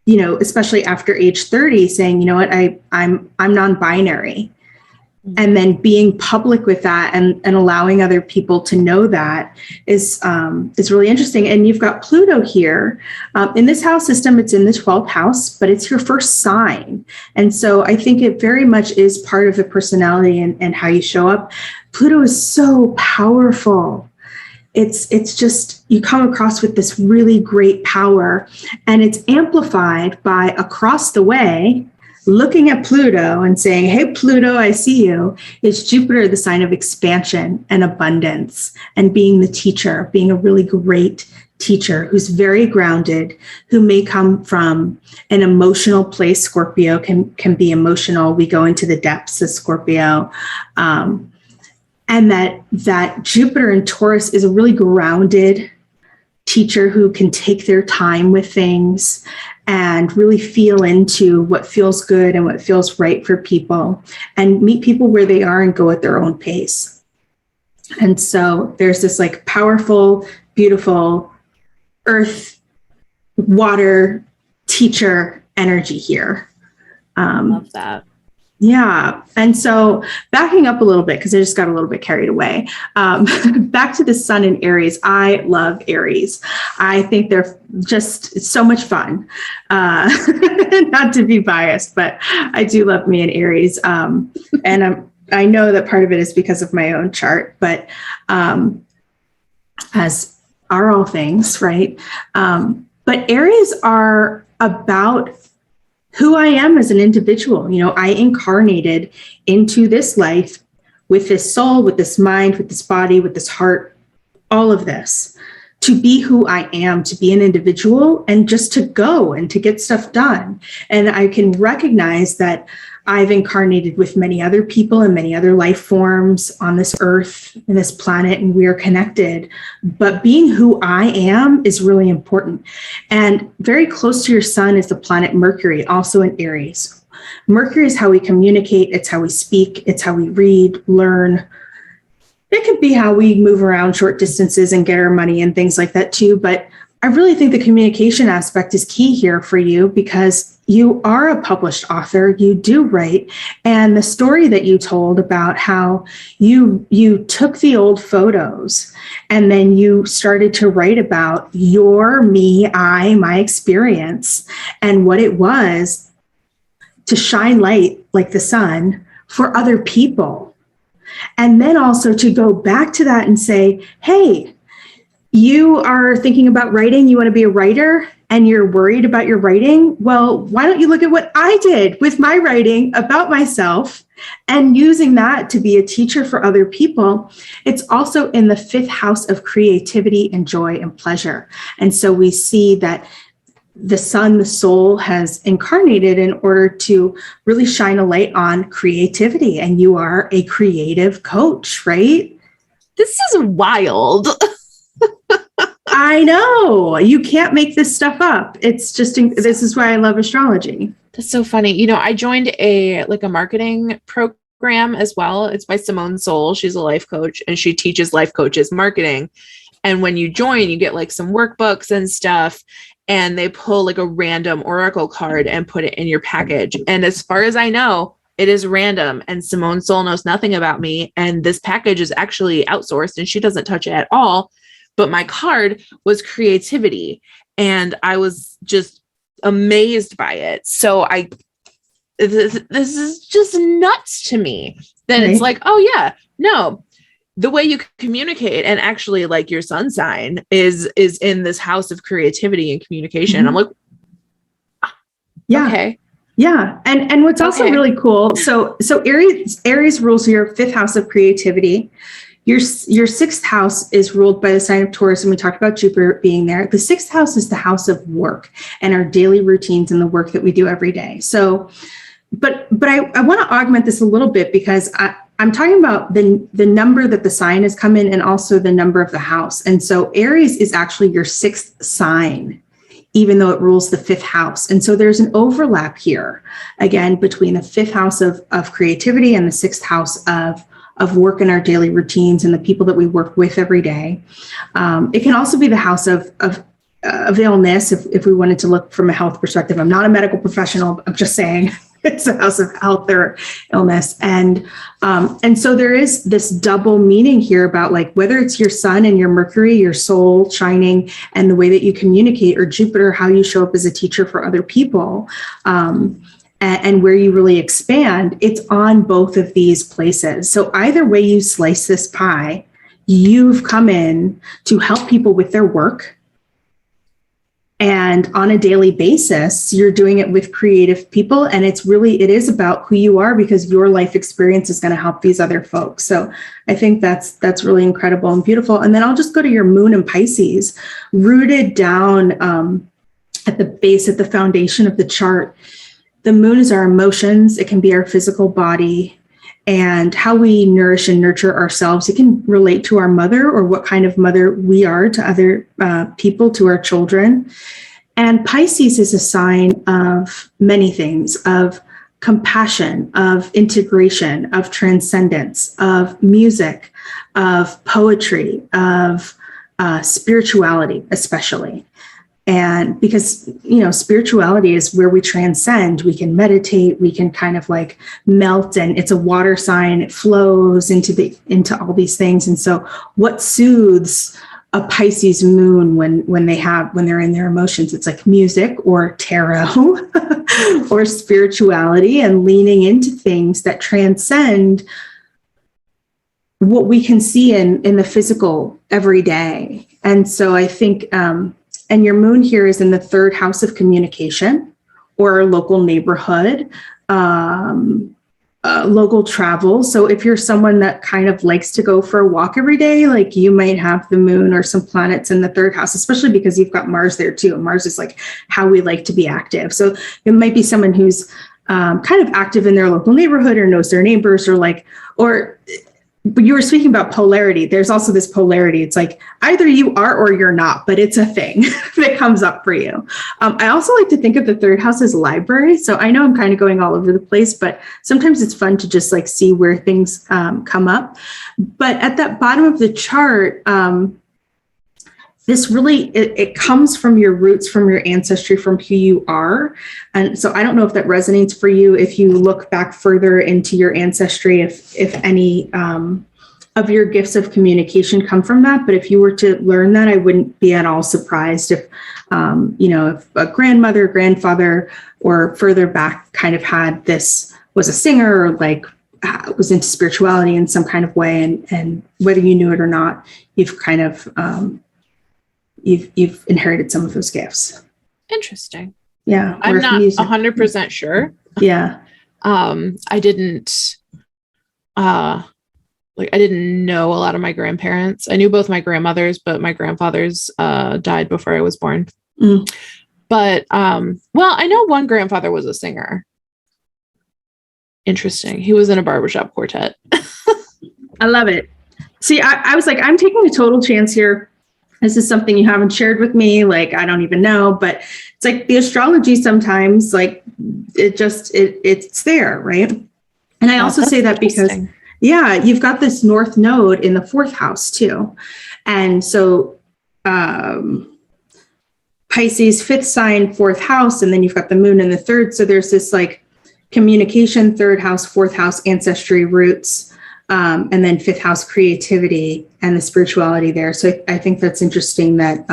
Speaker 3: especially after age 30, saying, you know what, I'm non-binary. And then being public with that and allowing other people to know that is really interesting. And you've got Pluto here. In this house system, it's in the 12th house, but it's your first sign. And so I think it very much is part of the personality and how you show up. Pluto is so powerful. It's just, you come across with this really great power, and it's amplified by across the way, looking at Pluto and saying, hey, Pluto, I see you, is Jupiter, the sign of expansion and abundance and being the teacher, being a really great teacher who's very grounded, who may come from an emotional place. Scorpio can be emotional. We go into the depths of Scorpio. And that Jupiter in Taurus is a really grounded teacher who can take their time with things and really feel into what feels good and what feels right for people, and meet people where they are and go at their own pace. And so there's this like powerful, beautiful earth, water, teacher energy here.
Speaker 2: Love that.
Speaker 3: Yeah. And so backing up a little bit, because I just got a little bit carried away, back to the sun in Aries. I love Aries. I think they're just so much fun. Not to be biased, but I do love me an Aries. And I know that part of it is because of my own chart, but as are all things, right? But Aries are about who I am as an individual. You know, I incarnated into this life with this soul, with this mind, with this body, with this heart, all of this, to be who I am, to be an individual, and just to go and to get stuff done. And I can recognize that I've incarnated with many other people and many other life forms on this earth and this planet, and we are connected. But being who I am is really important. And very close to your sun is the planet Mercury, also in Aries. Mercury is how we communicate. It's how we speak. It's how we read, learn. It could be how we move around short distances and get our money and things like that too. But I really think the communication aspect is key here for you, because you are a published author, you do write. And the story that you told about how you took the old photos and then you started to write about your, me, I, my experience, and what it was to shine light like the sun for other people. And then also to go back to that and say, hey, you are thinking about writing, you want to be a writer, and you're worried about your writing. Well, why don't you look at what I did with my writing about myself and using that to be a teacher for other people? It's also in the 5th house of creativity and joy and pleasure. And so we see that the sun, the soul, has incarnated in order to really shine a light on creativity. And you are a creative coach, right?
Speaker 2: This is wild.
Speaker 3: I know. You can't make this stuff up. It's just, this is why I love astrology.
Speaker 2: That's so funny. You know, I joined a marketing program as well. It's by Simone Soul. She's a life coach and she teaches life coaches marketing. And when you join, you get like some workbooks and stuff, and they pull like a random oracle card and put it in your package. And as far as I know, it is random, and Simone Soul knows nothing about me. And this package is actually outsourced and she doesn't touch it at all. But my card was creativity, and I was just amazed by it. So this is just nuts to me. Then It's like, oh yeah, no, the way you communicate, and actually like your sun sign is in this house of creativity and communication. Mm-hmm. I'm like,
Speaker 3: yeah,
Speaker 2: okay.
Speaker 3: Yeah. And what's also really cool. So Aries rules your 5th house of creativity. Your 6th house is ruled by the sign of Taurus, and we talked about Jupiter being there. The 6th house is the house of work and our daily routines and the work that we do every day. So, but I want to augment this a little bit, because I'm talking about the number that the sign has come in and also the number of the house. And so Aries is actually your 6th sign, even though it rules the 5th house. And so there's an overlap here, again, between the 5th house of creativity and the 6th house of work in our daily routines and the people that we work with every day. It can also be the house of illness, if we wanted to look from a health perspective. I'm not a medical professional. I'm just saying it's a house of health or illness. And so there is this double meaning here about like whether it's your sun and your Mercury, your soul shining, and the way that you communicate, or Jupiter, how you show up as a teacher for other people. And where you really expand, it's on both of these places. So either way you slice this pie, you've come in to help people with their work. And on a daily basis, you're doing it with creative people. And it is about who you are, because your life experience is going to help these other folks. So I think that's really incredible and beautiful. And then I'll just go to your moon in Pisces, rooted down at the base, at the foundation of the chart. The moon is our emotions. It can be our physical body and how we nourish and nurture ourselves. It can relate to our mother, or what kind of mother we are to other people, to our children. And Pisces is a sign of many things, of compassion, of integration, of transcendence, of music, of poetry, of spirituality, especially. And because, spirituality is where we transcend, we can meditate, we can kind of like melt, and it's a water sign, it flows into all these things. And so what soothes a Pisces moon when they're in their emotions? It's like music or tarot or spirituality, and leaning into things that transcend what we can see in the physical every day. And so I think, and your moon here is in the third house of communication or local neighborhood, local travel. So if you're someone that kind of likes to go for a walk every day, like you might have the moon or some planets in the third house, especially because you've got Mars there too. And Mars is like how we like to be active. So it might be someone who's kind of active in their local neighborhood or knows their neighbors or you were speaking about polarity. There's also this polarity. It's like either you are or you're not, but it's a thing that comes up for you. I also like to think of the third house as library. So I know I'm kind of going all over the place, but sometimes it's fun to just like see where things come up. But at that bottom of the chart, this really, it comes from your roots, from your ancestry, from who you are. And so I don't know if that resonates for you, if you look back further into your ancestry, if any of your gifts of communication come from that. But if you were to learn that, I wouldn't be at all surprised if, if a grandmother, grandfather, or further back kind of had this, was a singer, or like was into spirituality in some kind of way. And whether you knew it or not, you've kind of, you've inherited some of those gifts.
Speaker 2: Interesting.
Speaker 3: Yeah.
Speaker 2: I'm not 100% sure.
Speaker 3: Yeah.
Speaker 2: I didn't know a lot of my grandparents. I knew both my grandmothers, but my grandfathers died before I was born. Mm. But I know one grandfather was a singer. Interesting. He was in a barbershop quartet.
Speaker 3: I love it. See, I was like, I'm taking a total chance here. This is something you haven't shared with me. Like, I don't even know, but it's like the astrology sometimes, like it's there. Right. And I also say that because, you've got this North node in the fourth house too. And so, Pisces, fifth sign, fourth house, and then you've got the moon in the third. So there's this like communication, third house, fourth house, ancestry, roots, and then fifth house, creativity, and the spirituality there. So I think that's interesting that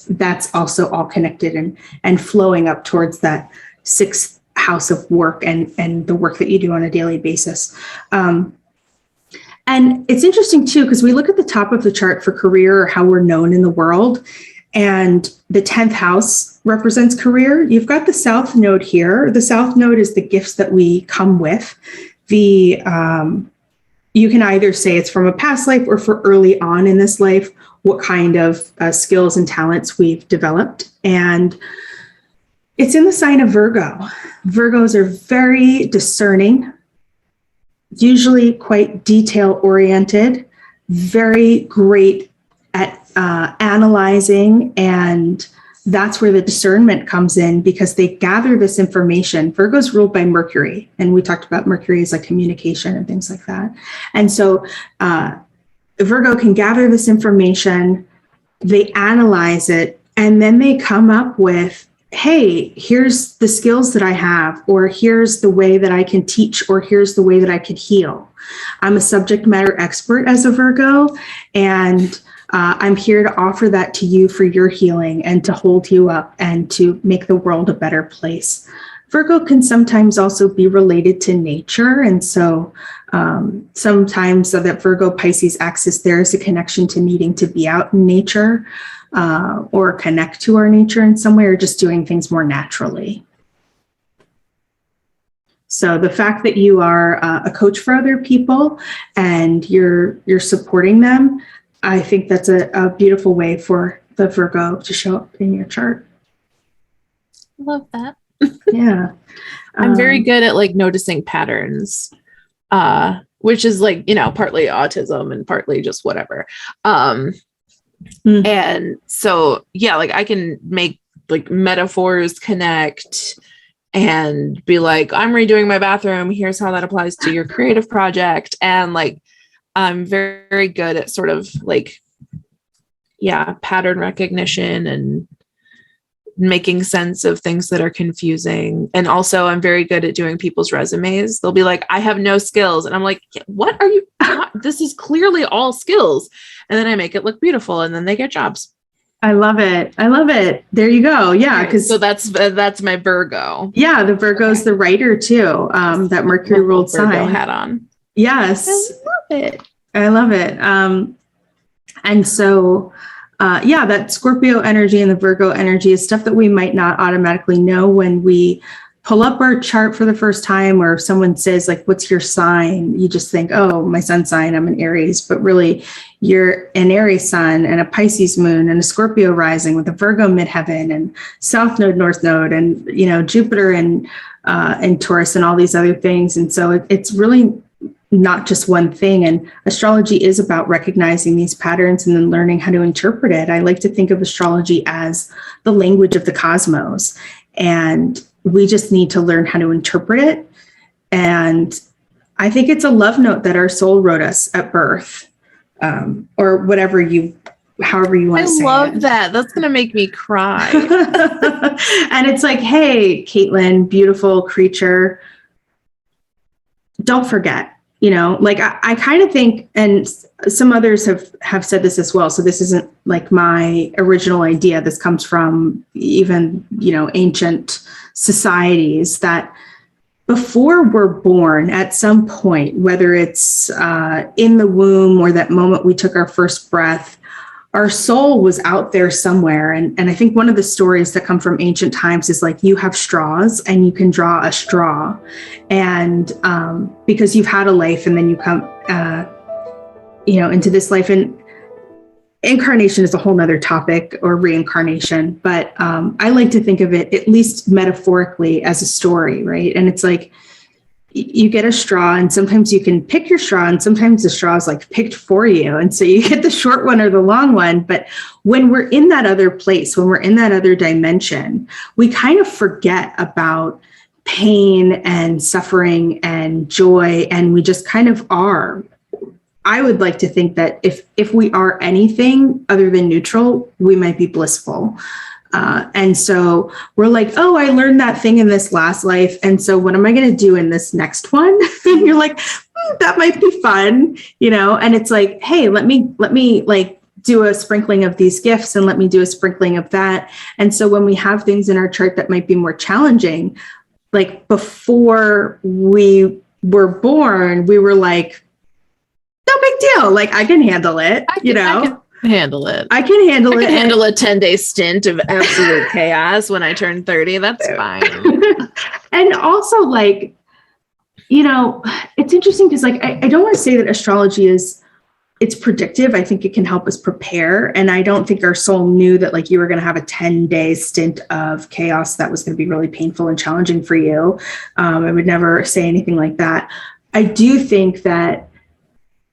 Speaker 3: that's also all connected and flowing up towards that sixth house of work and the work that you do on a daily basis. And it's interesting too, because we look at the top of the chart for career or how we're known in the world, and the 10th house represents career. You've got the South node here. The South node is the gifts that we come with. You can either say it's from a past life or for early on in this life, what kind of skills and talents we've developed. And it's in the sign of Virgo. Virgos are very discerning, usually quite detail oriented, very great at analyzing, and that's where the discernment comes in because they gather this information. Virgo's ruled by Mercury, and we talked about Mercury as like communication and things like that. And so Virgo can gather this information, they analyze it, and then they come up with, hey, here's the skills that I have, or here's the way that I can teach, or here's the way that I could heal. I'm a subject matter expert as a Virgo, and I'm here to offer that to you for your healing and to hold you up and to make the world a better place. Virgo can sometimes also be related to nature. And so sometimes that Virgo Pisces axis, there is a connection to needing to be out in nature or connect to our nature in some way, or just doing things more naturally. So the fact that you are a coach for other people and you're supporting them, I think that's a beautiful way for the Virgo to show up in your chart.
Speaker 2: Love that.
Speaker 3: Yeah.
Speaker 2: I'm very good at like noticing patterns, which is like, partly autism and partly just whatever. And so, like I can make like metaphors connect and be like, I'm redoing my bathroom. Here's how that applies to your creative project. And like, I'm very, very good at sort of like, pattern recognition and making sense of things that are confusing. And also I'm very good at doing people's resumes. They'll be like, I have no skills. And I'm like, what are you? This is clearly all skills. And then I make it look beautiful and then they get jobs.
Speaker 3: I love it. I love it. There you go. Yeah. Because
Speaker 2: so that's my Virgo.
Speaker 3: Yeah. The Virgo's the writer too. That Mercury ruled sign.
Speaker 2: Virgo hat on.
Speaker 3: Yes.
Speaker 2: I love it.
Speaker 3: I love it. And so, that Scorpio energy and the Virgo energy is stuff that we might not automatically know when we pull up our chart for the first time, or if someone says like, what's your sign? You just think, oh, my sun sign, I'm an Aries, but really you're an Aries sun and a Pisces moon and a Scorpio rising with a Virgo midheaven and South Node, North Node, and, Jupiter and Taurus and all these other things. And so it's really not just one thing. And astrology is about recognizing these patterns and then learning how to interpret it. I like to think of astrology as the language of the cosmos, and we just need to learn how to interpret it. And I think it's a love note that our soul wrote us at birth, or however you want to say it. I
Speaker 2: love that. That's going to make me cry.
Speaker 3: And it's like, hey, Caitlin, beautiful creature, don't forget. I kind of think, and some others have said this as well, so this isn't like my original idea. This comes from even, ancient societies, that before we're born, at some point, whether it's in the womb or that moment we took our first breath, our soul was out there somewhere. And I think one of the stories that come from ancient times is like, you have straws and you can draw a straw. And because you've had a life and then you come, into this life. And incarnation is a whole nother topic, or reincarnation. But I like to think of it, at least metaphorically, as a story, right? And it's like, you get a straw, and sometimes you can pick your straw, and sometimes the straw is like picked for you. And so you get the short one or the long one. But when we're in that other place, when we're in that other dimension, we kind of forget about pain and suffering and joy. And we just kind of are. I would like to think that if we are anything other than neutral, we might be blissful. And so we're like, oh, I learned that thing in this last life. And so what am I going to do in this next one? And you're like, that might be fun, and it's like, hey, let me like do a sprinkling of these gifts, and let me do a sprinkling of that. And so when we have things in our chart that might be more challenging, like before we were born, we were like, no big deal. Like, I can handle it,
Speaker 2: I can handle it.
Speaker 3: I can handle it.
Speaker 2: I can handle a 10-day stint of absolute chaos when I turn 30. That's fine.
Speaker 3: And also, like, it's interesting because, like, I don't want to say that astrology it's predictive. I think it can help us prepare. And I don't think our soul knew that, like, you were going to have a 10-day stint of chaos that was going to be really painful and challenging for you. I would never say anything like that. I do think that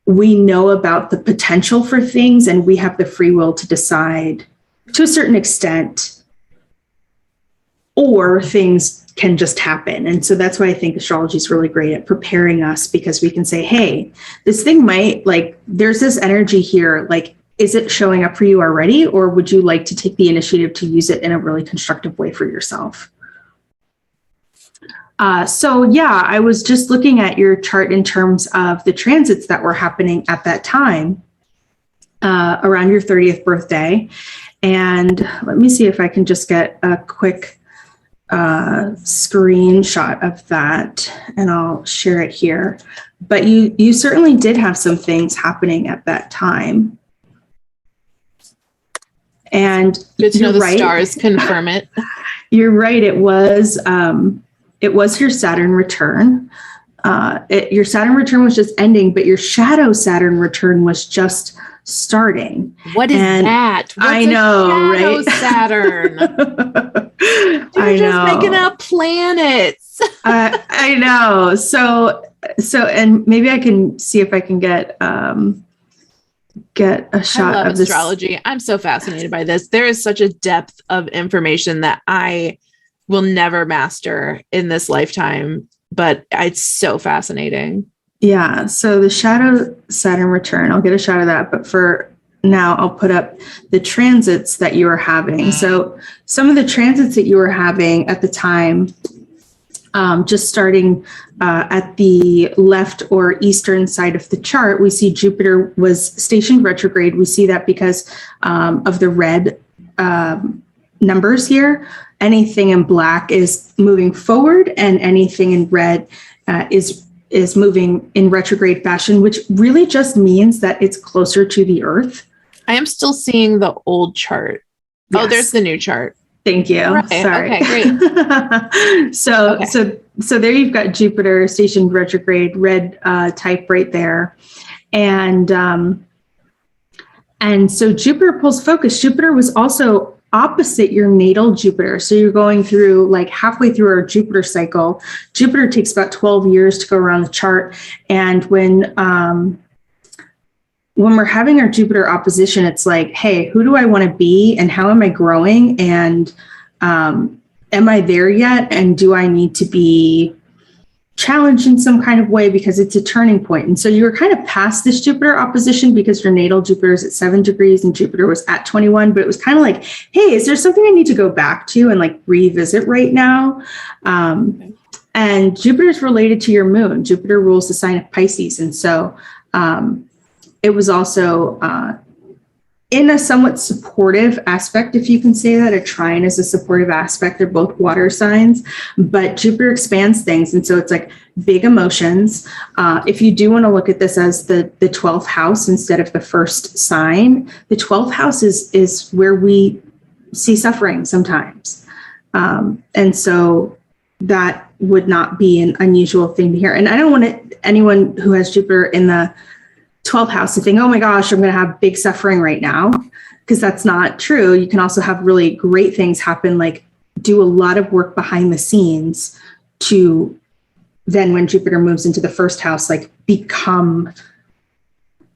Speaker 3: we know about the potential for things, and we have the free will to decide to a certain extent, or things can just happen. And so that's why I think astrology is really great at preparing us, because we can say, hey, this thing might, like, there's this energy here, like, is it showing up for you already? Or would you like to take the initiative to use it in a really constructive way for yourself? I was just looking at your chart in terms of the transits that were happening at that time, around your 30th birthday. And let me see if I can just get a quick screenshot of that, and I'll share it here. But you certainly did have some things happening at that time. And
Speaker 2: good to know the stars confirm it.
Speaker 3: You're right. It was your Saturn return. Your Saturn return was just ending, but your shadow Saturn return was just starting.
Speaker 2: What is that? What's
Speaker 3: I know,
Speaker 2: shadow
Speaker 3: right?
Speaker 2: Saturn. You're just making up planets.
Speaker 3: I know. So, and maybe I can see if I can get a shot
Speaker 2: I love
Speaker 3: of this.
Speaker 2: Astrology. I'm so fascinated by this. There is such a depth of information that I will never master in this lifetime, but it's so fascinating.
Speaker 3: Yeah. So the shadow Saturn return, I'll get a shot of that. But for now, I'll put up the transits that you were having. So some of the transits that you were having at the time, just starting at the left or eastern side of the chart, we see Jupiter was stationed retrograde. We see that because of the red numbers here. Anything in black is moving forward, and anything in red is is moving in retrograde fashion, which really just means that it's closer to the Earth.
Speaker 2: I am still seeing the old chart.
Speaker 3: Yes.
Speaker 2: Oh, there's the new chart.
Speaker 3: Thank you.
Speaker 2: Right.
Speaker 3: Sorry.
Speaker 2: Okay, great.
Speaker 3: So there you've got Jupiter stationed retrograde, red type right there. And so Jupiter pulls focus. Jupiter was also opposite your natal Jupiter. So you're going through like halfway through our Jupiter cycle. Jupiter takes about 12 years to go around the chart. And when we're having our Jupiter opposition, it's like, hey, who do I want to be and how am I growing? And am I there yet? And do I need to be challenged in some kind of way because it's a turning point? And so you were kind of past this Jupiter opposition because your natal Jupiter is at 7 degrees and Jupiter was at 21, but it was kind of like, hey, is there something I need to go back to and like revisit right now? And Jupiter is related to your moon. Jupiter rules the sign of Pisces. And so it was also in a somewhat supportive aspect, if you can say that. A trine is a supportive aspect. They're both water signs, but Jupiter expands things. And so it's like big emotions. If you do want to look at this as the 12th house instead of the first sign, the 12th house is where we see suffering sometimes. And so that would not be an unusual thing to hear. And I don't want anyone who has Jupiter in the 12th house to think, oh my gosh, I'm going to have big suffering right now, because that's not true. You can also have really great things happen, like do a lot of work behind the scenes to then when Jupiter moves into the first house, like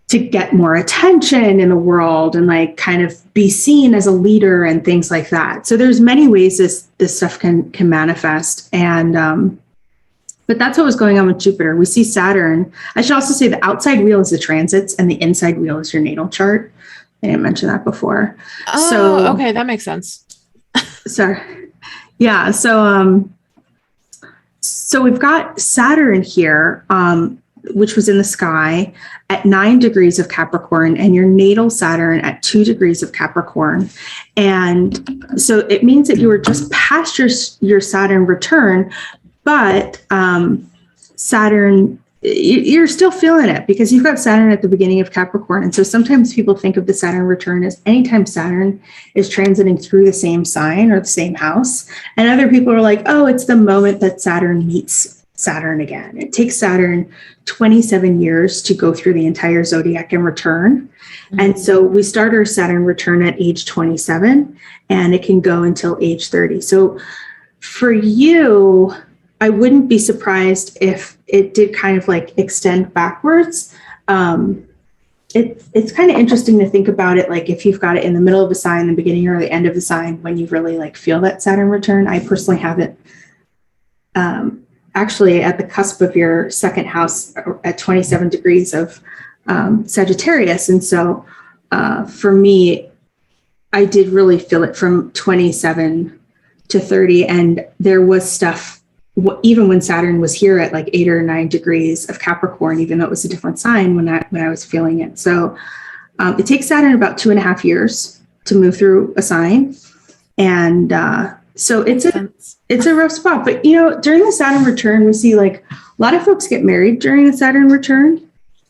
Speaker 3: to get more attention in the world and like kind of be seen as a leader and things like that. So there's many ways this stuff can manifest. And, but that's what was going on with Jupiter. We see Saturn. I should also say the outside wheel is the transits and the inside wheel is your natal chart. I didn't mention that before.
Speaker 2: Oh,
Speaker 3: so,
Speaker 2: okay. That makes sense.
Speaker 3: Sorry. Yeah. So we've got Saturn here, which was in the sky at 9 degrees of Capricorn, and your natal Saturn at 2 degrees of Capricorn. And so it means that you were just past your Saturn return, but Saturn, you're still feeling it because you've got Saturn at the beginning of Capricorn. And so sometimes people think of the Saturn return as anytime Saturn is transiting through the same sign or the same house. And other people are like, oh, it's the moment that Saturn meets Saturn again. It takes Saturn 27 years to go through the entire zodiac and return. Mm-hmm. And so we start our Saturn return at age 27 and it can go until age 30. So for you, I wouldn't be surprised if it did kind of like extend backwards. It's kind of interesting to think about it, like if you've got it in the middle of a sign, the beginning or the end of the sign, when you really like feel that Saturn return. I personally have it actually at the cusp of your second house at 27 degrees of Sagittarius. And so for me, I did really feel it from 27 to 30. And there was stuff even when Saturn was here at like 8 or 9 degrees of Capricorn, even though it was a different sign when I was feeling it. So it takes Saturn about 2.5 years to move through a sign. And so it's a rough spot. But, you know, during the Saturn return, we see like a lot of folks get married during the Saturn return.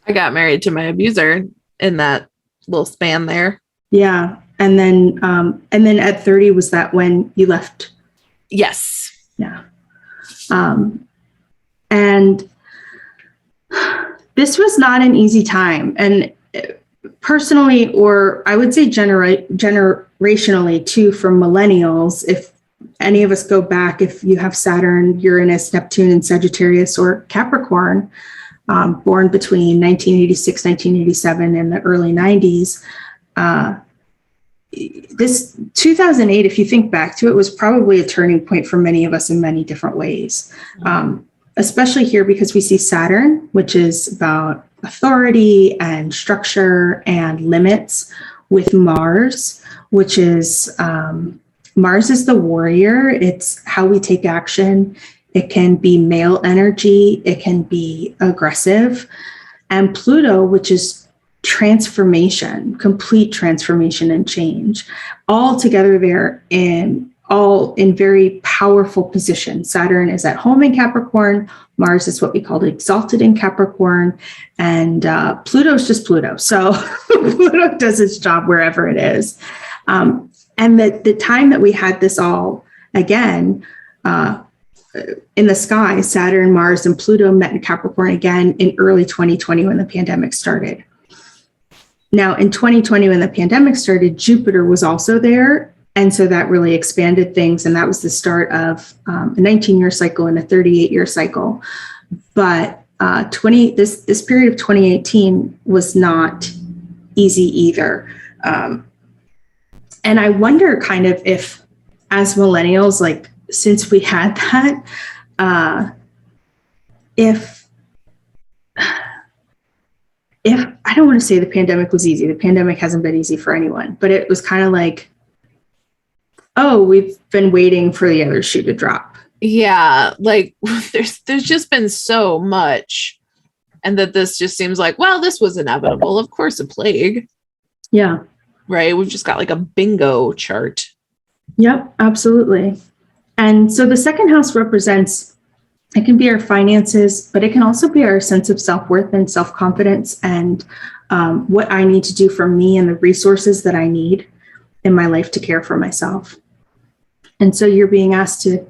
Speaker 2: I got married to my abuser in that little span there.
Speaker 3: Yeah. And then at 30, was that when you left?
Speaker 2: Yes.
Speaker 3: Yeah. And this was not an easy time. And personally, or I would say generationally too, for millennials, if any of us go back, if you have Saturn, Uranus, Neptune, and Sagittarius or Capricorn, born between 1986, 1987 and the early 90s, this 2008, if you think back to it, was probably a turning point for many of us in many different ways, especially here because we see Saturn, which is about authority and structure and limits, with Mars, which is Mars is the warrior. It's how we take action. It can be male energy. It can be aggressive. And Pluto, which is transformation, complete transformation and change, all together there in all in very powerful positions. Saturn is at home in Capricorn. Mars is what we call exalted in Capricorn. And Pluto's just Pluto. So Pluto does its job wherever it is. And the time that we had this all again, in the sky, Saturn, Mars, and Pluto met in Capricorn again in early 2020 when the pandemic started. Now, in 2020, when the pandemic started, Jupiter was also there. And so that really expanded things. And that was the start of a 19-year cycle and a 38-year cycle. But this period of 2018 was not easy either. And I wonder kind of if, as millennials, like, since we had that, if I don't want to say the pandemic was easy. The pandemic hasn't been easy for anyone, but it was kind of like, oh, we've been waiting for the other shoe to drop.
Speaker 2: Yeah, like there's just been so much, and that this just seems like, well, this was inevitable. Of course, a plague.
Speaker 3: Yeah.
Speaker 2: Right. We've just got like a bingo chart.
Speaker 3: Yep, absolutely. And so the second house represents, it can be our finances, but it can also be our sense of self-worth and self-confidence and what I need to do for me and the resources that I need in my life to care for myself. And so you're being asked to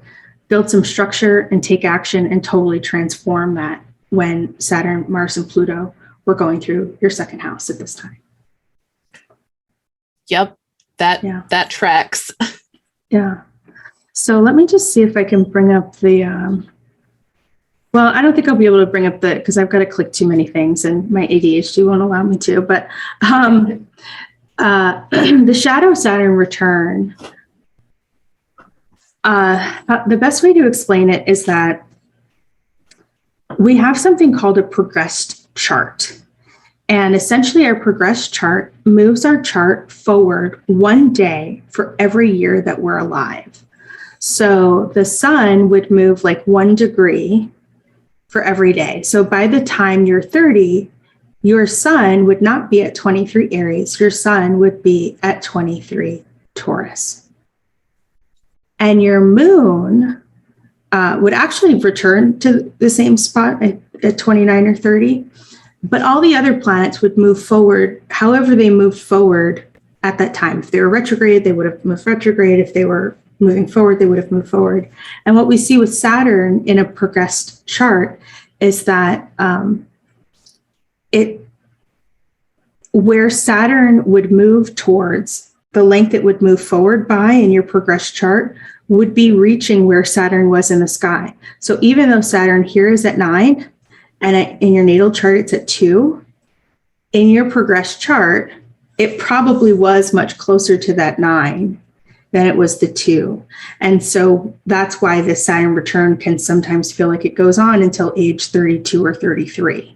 Speaker 3: build some structure and take action and totally transform that when Saturn, Mars, and Pluto were going through your second house at this time.
Speaker 2: Yep. That tracks.
Speaker 3: Yeah. So let me just see if I can bring up the, well, I don't think I'll be able to bring up because I've got to click too many things and my ADHD won't allow me to, but the shadow Saturn return, the best way to explain it is that we have something called a progressed chart. And essentially our progressed chart moves our chart forward one day for every year that we're alive. So the sun would move like 1 degree for every day. So by the time you're 30, your sun would not be at 23 Aries. Your sun would be at 23 Taurus. And your moon would actually return to the same spot at 29 or 30. But all the other planets would move forward however they moved forward at that time. If they were retrograde, they would have moved retrograde. If they were moving forward, they would have moved forward. And what we see with Saturn in a progressed chart is that where Saturn would move towards, the length it would move forward by in your progressed chart would be reaching where Saturn was in the sky. So even though Saturn here is at 9, and in your natal chart, it's at 2. In your progressed chart, it probably was much closer to that 9 than it was the 2. And so that's why the Saturn return can sometimes feel like it goes on until age 32 or 33,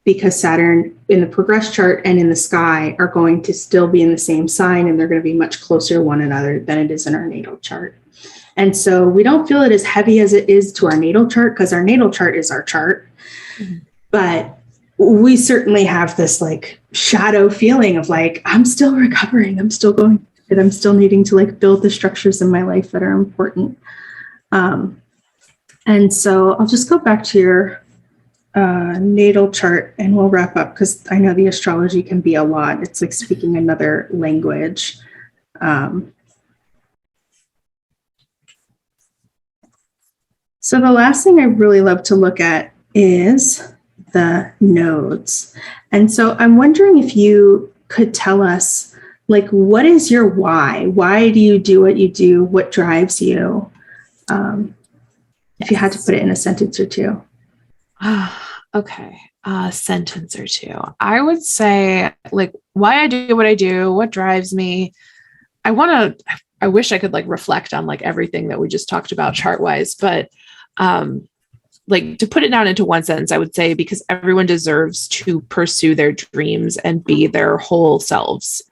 Speaker 3: because Saturn in the progressed chart and in the sky are going to still be in the same sign, and they're going to be much closer to one another than it is in our natal chart. And so we don't feel it as heavy as it is to our natal chart, because our natal chart is our chart. Mm-hmm. But we certainly have this like shadow feeling of like, I'm still recovering. I'm still going, and I'm still needing to like build the structures in my life that are important. And so I'll just go back to your natal chart and we'll wrap up, because I know the astrology can be a lot. It's like speaking another language. So the last thing I really love to look at is the nodes. And so I'm wondering if you could tell us, like, what is your why? Why do you do what you do? What drives you? If you had to put it in a sentence or two.
Speaker 2: Okay. A sentence or two. I would say, like, why I do what I do, what drives me. I wish I could like reflect on like everything that we just talked about chart wise, but like to put it down into one sentence, I would say because everyone deserves to pursue their dreams and be their whole selves.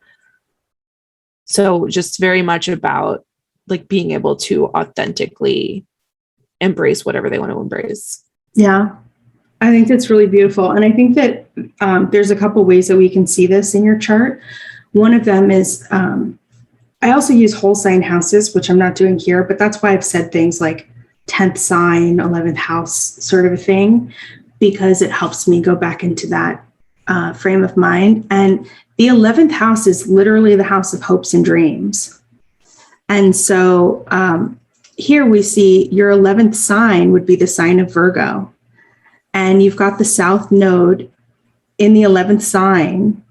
Speaker 2: So just very much about like being able to authentically embrace whatever they want to embrace.
Speaker 3: Yeah, I think that's really beautiful. And I think that there's a couple ways that we can see this in your chart. One of them is I also use whole sign houses, which I'm not doing here, but that's why I've said things like 10th sign, 11th house sort of a thing, because it helps me go back into that frame of mind. And the 11th house is literally the house of hopes and dreams. And so here we see your 11th sign would be the sign of Virgo. And you've got the South Node in the 11th sign,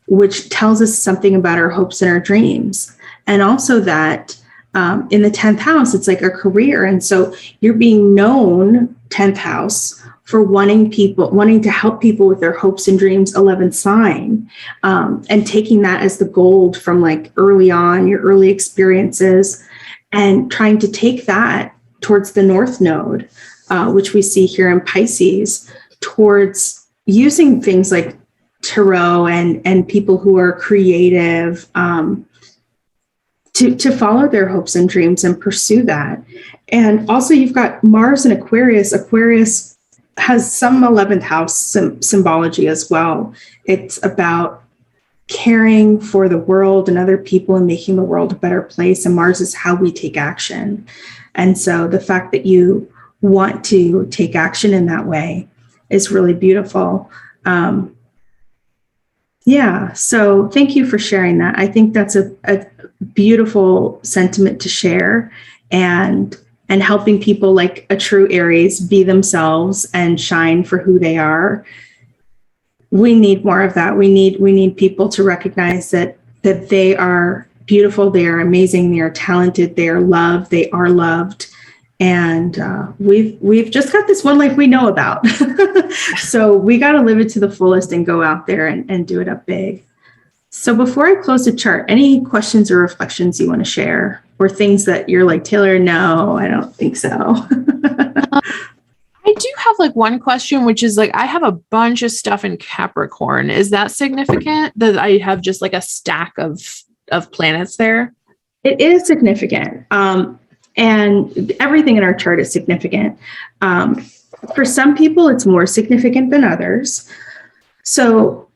Speaker 3: which tells us something about our hopes and our dreams. And also that in the 10th house, it's like a career. And so you're being known, 10th house, for wanting to help people with their hopes and dreams, 11th sign, and taking that as the gold from like early on, your early experiences, and trying to take that towards the North Node, which we see here in Pisces, towards using things like tarot and people who are creative to follow their hopes and dreams and pursue that. And also you've got Mars in Aquarius. Aquarius has some 11th house symbology as well. It's about caring for the world and other people and making the world a better place. And Mars is how we take action. And so the fact that you want to take action in that way is really beautiful. Yeah, so thank you for sharing that. I think that's a beautiful sentiment to share, and helping people like a true Aries be themselves and shine for who they are. We need more of that. We need people to recognize that they are beautiful, they are amazing, they are talented, they are loved, they are loved. And we've just got this one life we know about. So we got to live it to the fullest and go out there and do it up big. So before I close the chart, any questions or reflections you want to share, or things that you're like, Taylor, no, I don't think so.
Speaker 2: I do have like one question, which is like, I have a bunch of stuff in Capricorn. Is that significant that I have just like a stack of planets there?
Speaker 3: It is significant. And everything in our chart is significant. For some people, it's more significant than others. So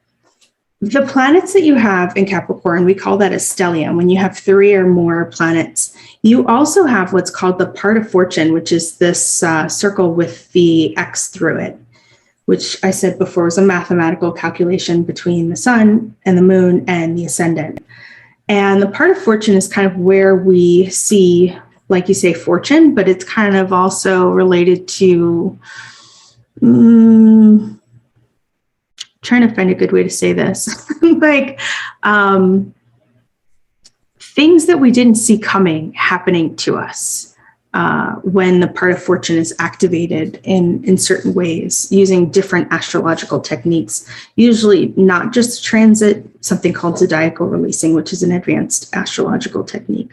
Speaker 3: the planets that you have in Capricorn, we call that a stellium. When you have 3 or more planets, you also have what's called the part of fortune, which is this circle with the X through it, which I said before is a mathematical calculation between the sun and the moon and the ascendant. And the part of fortune is kind of where we see, like you say, fortune, but it's kind of also related to, trying to find a good way to say this, like things that we didn't see coming happening to us when the part of fortune is activated in certain ways using different astrological techniques, usually not just transit, something called zodiacal releasing, which is an advanced astrological technique.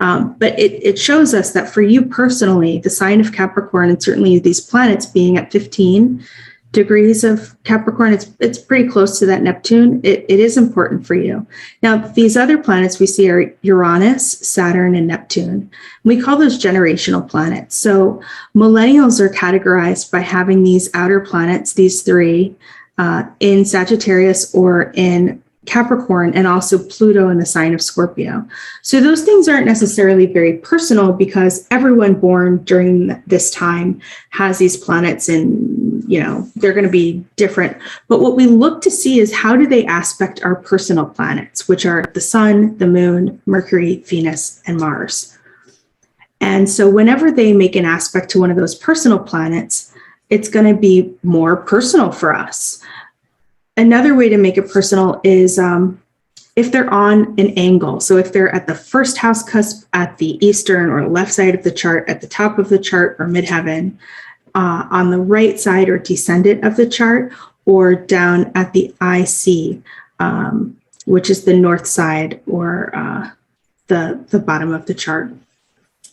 Speaker 3: But it shows us that for you personally, the sign of Capricorn, and certainly these planets being at 15 degrees of Capricorn, it's pretty close to that Neptune. It is important for you. Now, these other planets we see are Uranus, Saturn, and Neptune. We call those generational planets. So millennials are categorized by having these outer planets, these 3, in Sagittarius or in Capricorn, and also Pluto in the sign of Scorpio. So those things aren't necessarily very personal because everyone born during this time has these planets, and they're going to be different. But what we look to see is how do they aspect our personal planets, which are the sun, the moon, Mercury, Venus, and Mars. And so whenever they make an aspect to one of those personal planets, it's going to be more personal for us. Another way to make it personal is if they're on an angle. So if they're at the first house cusp at the eastern or left side of the chart, at the top of the chart or midheaven, on the right side or descendant of the chart, or down at the IC, which is the north side or the bottom of the chart.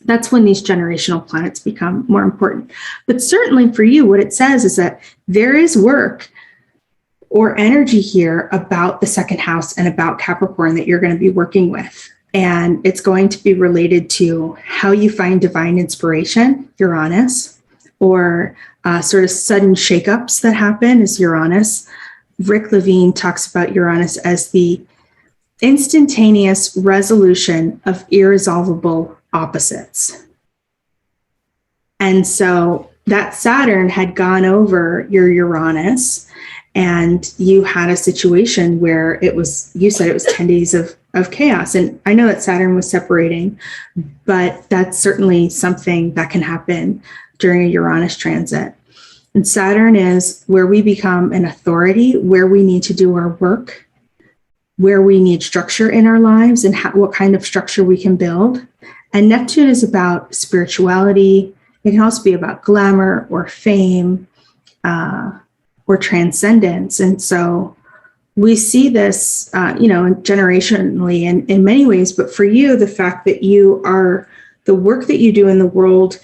Speaker 3: That's when these generational planets become more important. But certainly for you, what it says is that there is work or energy here about the second house and about Capricorn that you're going to be working with. And it's going to be related to how you find divine inspiration, Uranus, or sort of sudden shakeups that happen is Uranus. Rick Levine talks about Uranus as the instantaneous resolution of irresolvable opposites. And so that Saturn had gone over your Uranus, and you had a situation where you said it was 10 days of chaos. And I know that Saturn was separating, but that's certainly something that can happen during a Uranus transit. And Saturn is where we become an authority, where we need to do our work, where we need structure in our lives, and what kind of structure we can build. And Neptune is about spirituality. It can also be about glamour or fame or transcendence. And so we see this, generationally in many ways. But for you, the fact that the work that you do in the world,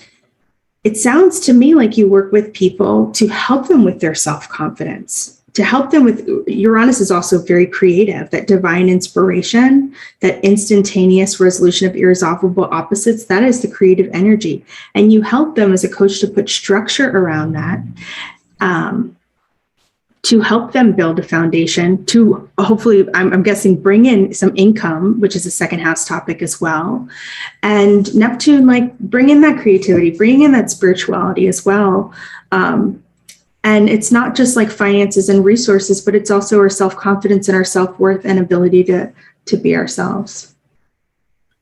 Speaker 3: it sounds to me like you work with people to help them with their self-confidence, to help them with, Uranus is also very creative, that divine inspiration, that instantaneous resolution of irresolvable opposites, that is the creative energy. And you help them as a coach to put structure around that, to help them build a foundation, to hopefully, I'm guessing, bring in some income, which is a second house topic as well. And Neptune, like, bring in that creativity, bring in that spirituality as well. And it's not just like finances and resources, but it's also our self-confidence and our self-worth and ability to be ourselves.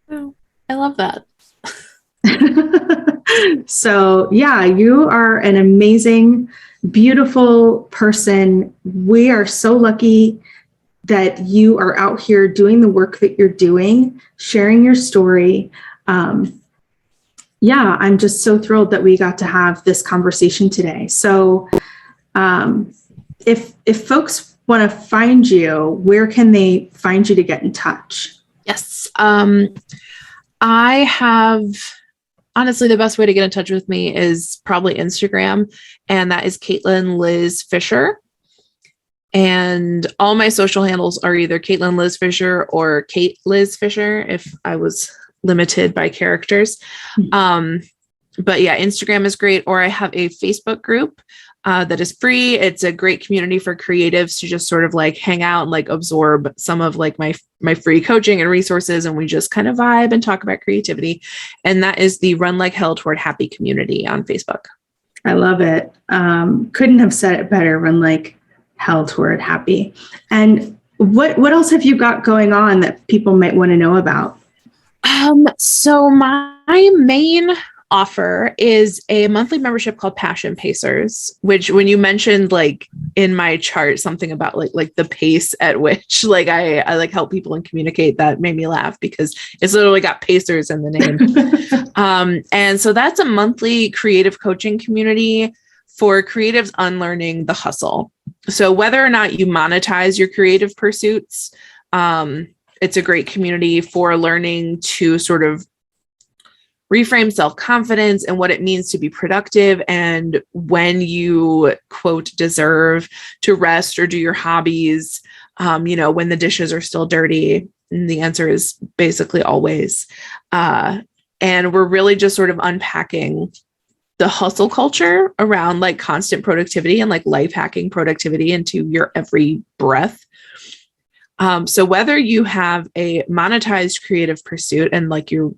Speaker 2: Oh, I love that.
Speaker 3: So yeah, you are an amazing, beautiful person. We are so lucky that you are out here doing the work that you're doing, sharing your story. Yeah, I'm just so thrilled that we got to have this conversation today. So if folks want to find you, where can they find you to get in touch?
Speaker 2: Yes. I have, honestly, the best way to get in touch with me is probably Instagram, and that is Caitlin Liz Fisher. And all my social handles are either Caitlin Liz Fisher or Kate Liz Fisher if I was limited by characters. But yeah, Instagram is great. Or I have a Facebook group that is free. It's a great community for creatives to just sort of like hang out and like absorb some of like my free coaching and resources. And we just kind of vibe and talk about creativity. And that is the Run Like Hell Toward Happy community on Facebook.
Speaker 3: I love it. Couldn't have said it better. Run like hell toward happy. And what else have you got going on that people might want to know about?
Speaker 2: So my main offer is a monthly membership called Passion Pacers, which when you mentioned like in my chart, something about like the pace at which like I like help people and communicate, that made me laugh because it's literally got Pacers in the name. And so that's a monthly creative coaching community for creatives unlearning the hustle. So whether or not you monetize your creative pursuits, it's a great community for learning to sort of reframe self-confidence and what it means to be productive, and when you, quote, deserve to rest or do your hobbies, when the dishes are still dirty. And the answer is basically always. And we're really just sort of unpacking the hustle culture around like constant productivity and like life hacking productivity into your every breath. So whether you have a monetized creative pursuit and like you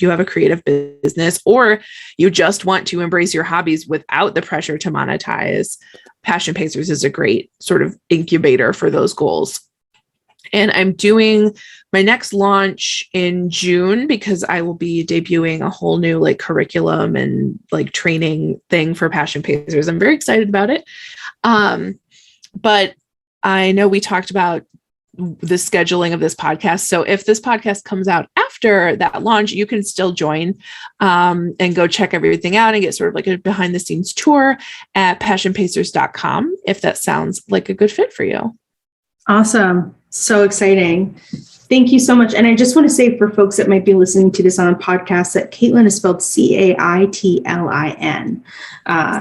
Speaker 2: have a creative business, or you just want to embrace your hobbies without the pressure to monetize, Passion Pacers is a great sort of incubator for those goals. And I'm doing my next launch in June because I will be debuting a whole new like curriculum and like training thing for Passion Pacers. I'm very excited about it. But I know we talked about the scheduling of this podcast. So if this podcast comes out after that launch, you can still join and go check everything out and get sort of like a behind the scenes tour at passionpacers.com if that sounds like a good fit for you.
Speaker 3: Awesome. So exciting. Thank you so much. And I just want to say for folks that might be listening to this on a podcast that Caitlin is spelled Caitlin.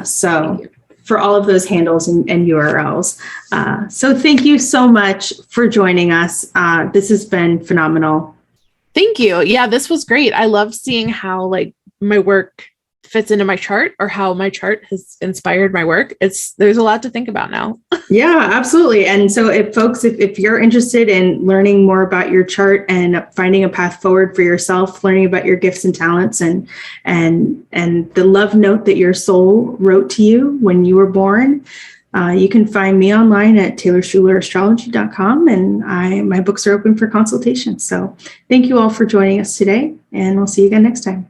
Speaker 3: So for all of those handles and URLs. So thank you so much for joining us. This has been phenomenal.
Speaker 2: Thank you. Yeah, this was great. I love seeing how like my work fits into my chart or how my chart has inspired my work. There's a lot to think about now.
Speaker 3: Yeah, absolutely. And so if you're interested in learning more about your chart and finding a path forward for yourself, learning about your gifts and talents and the love note that your soul wrote to you when you were born, you can find me online at taylorschulerastrology.com, and my books are open for consultation. So thank you all for joining us today, and we'll see you again next time.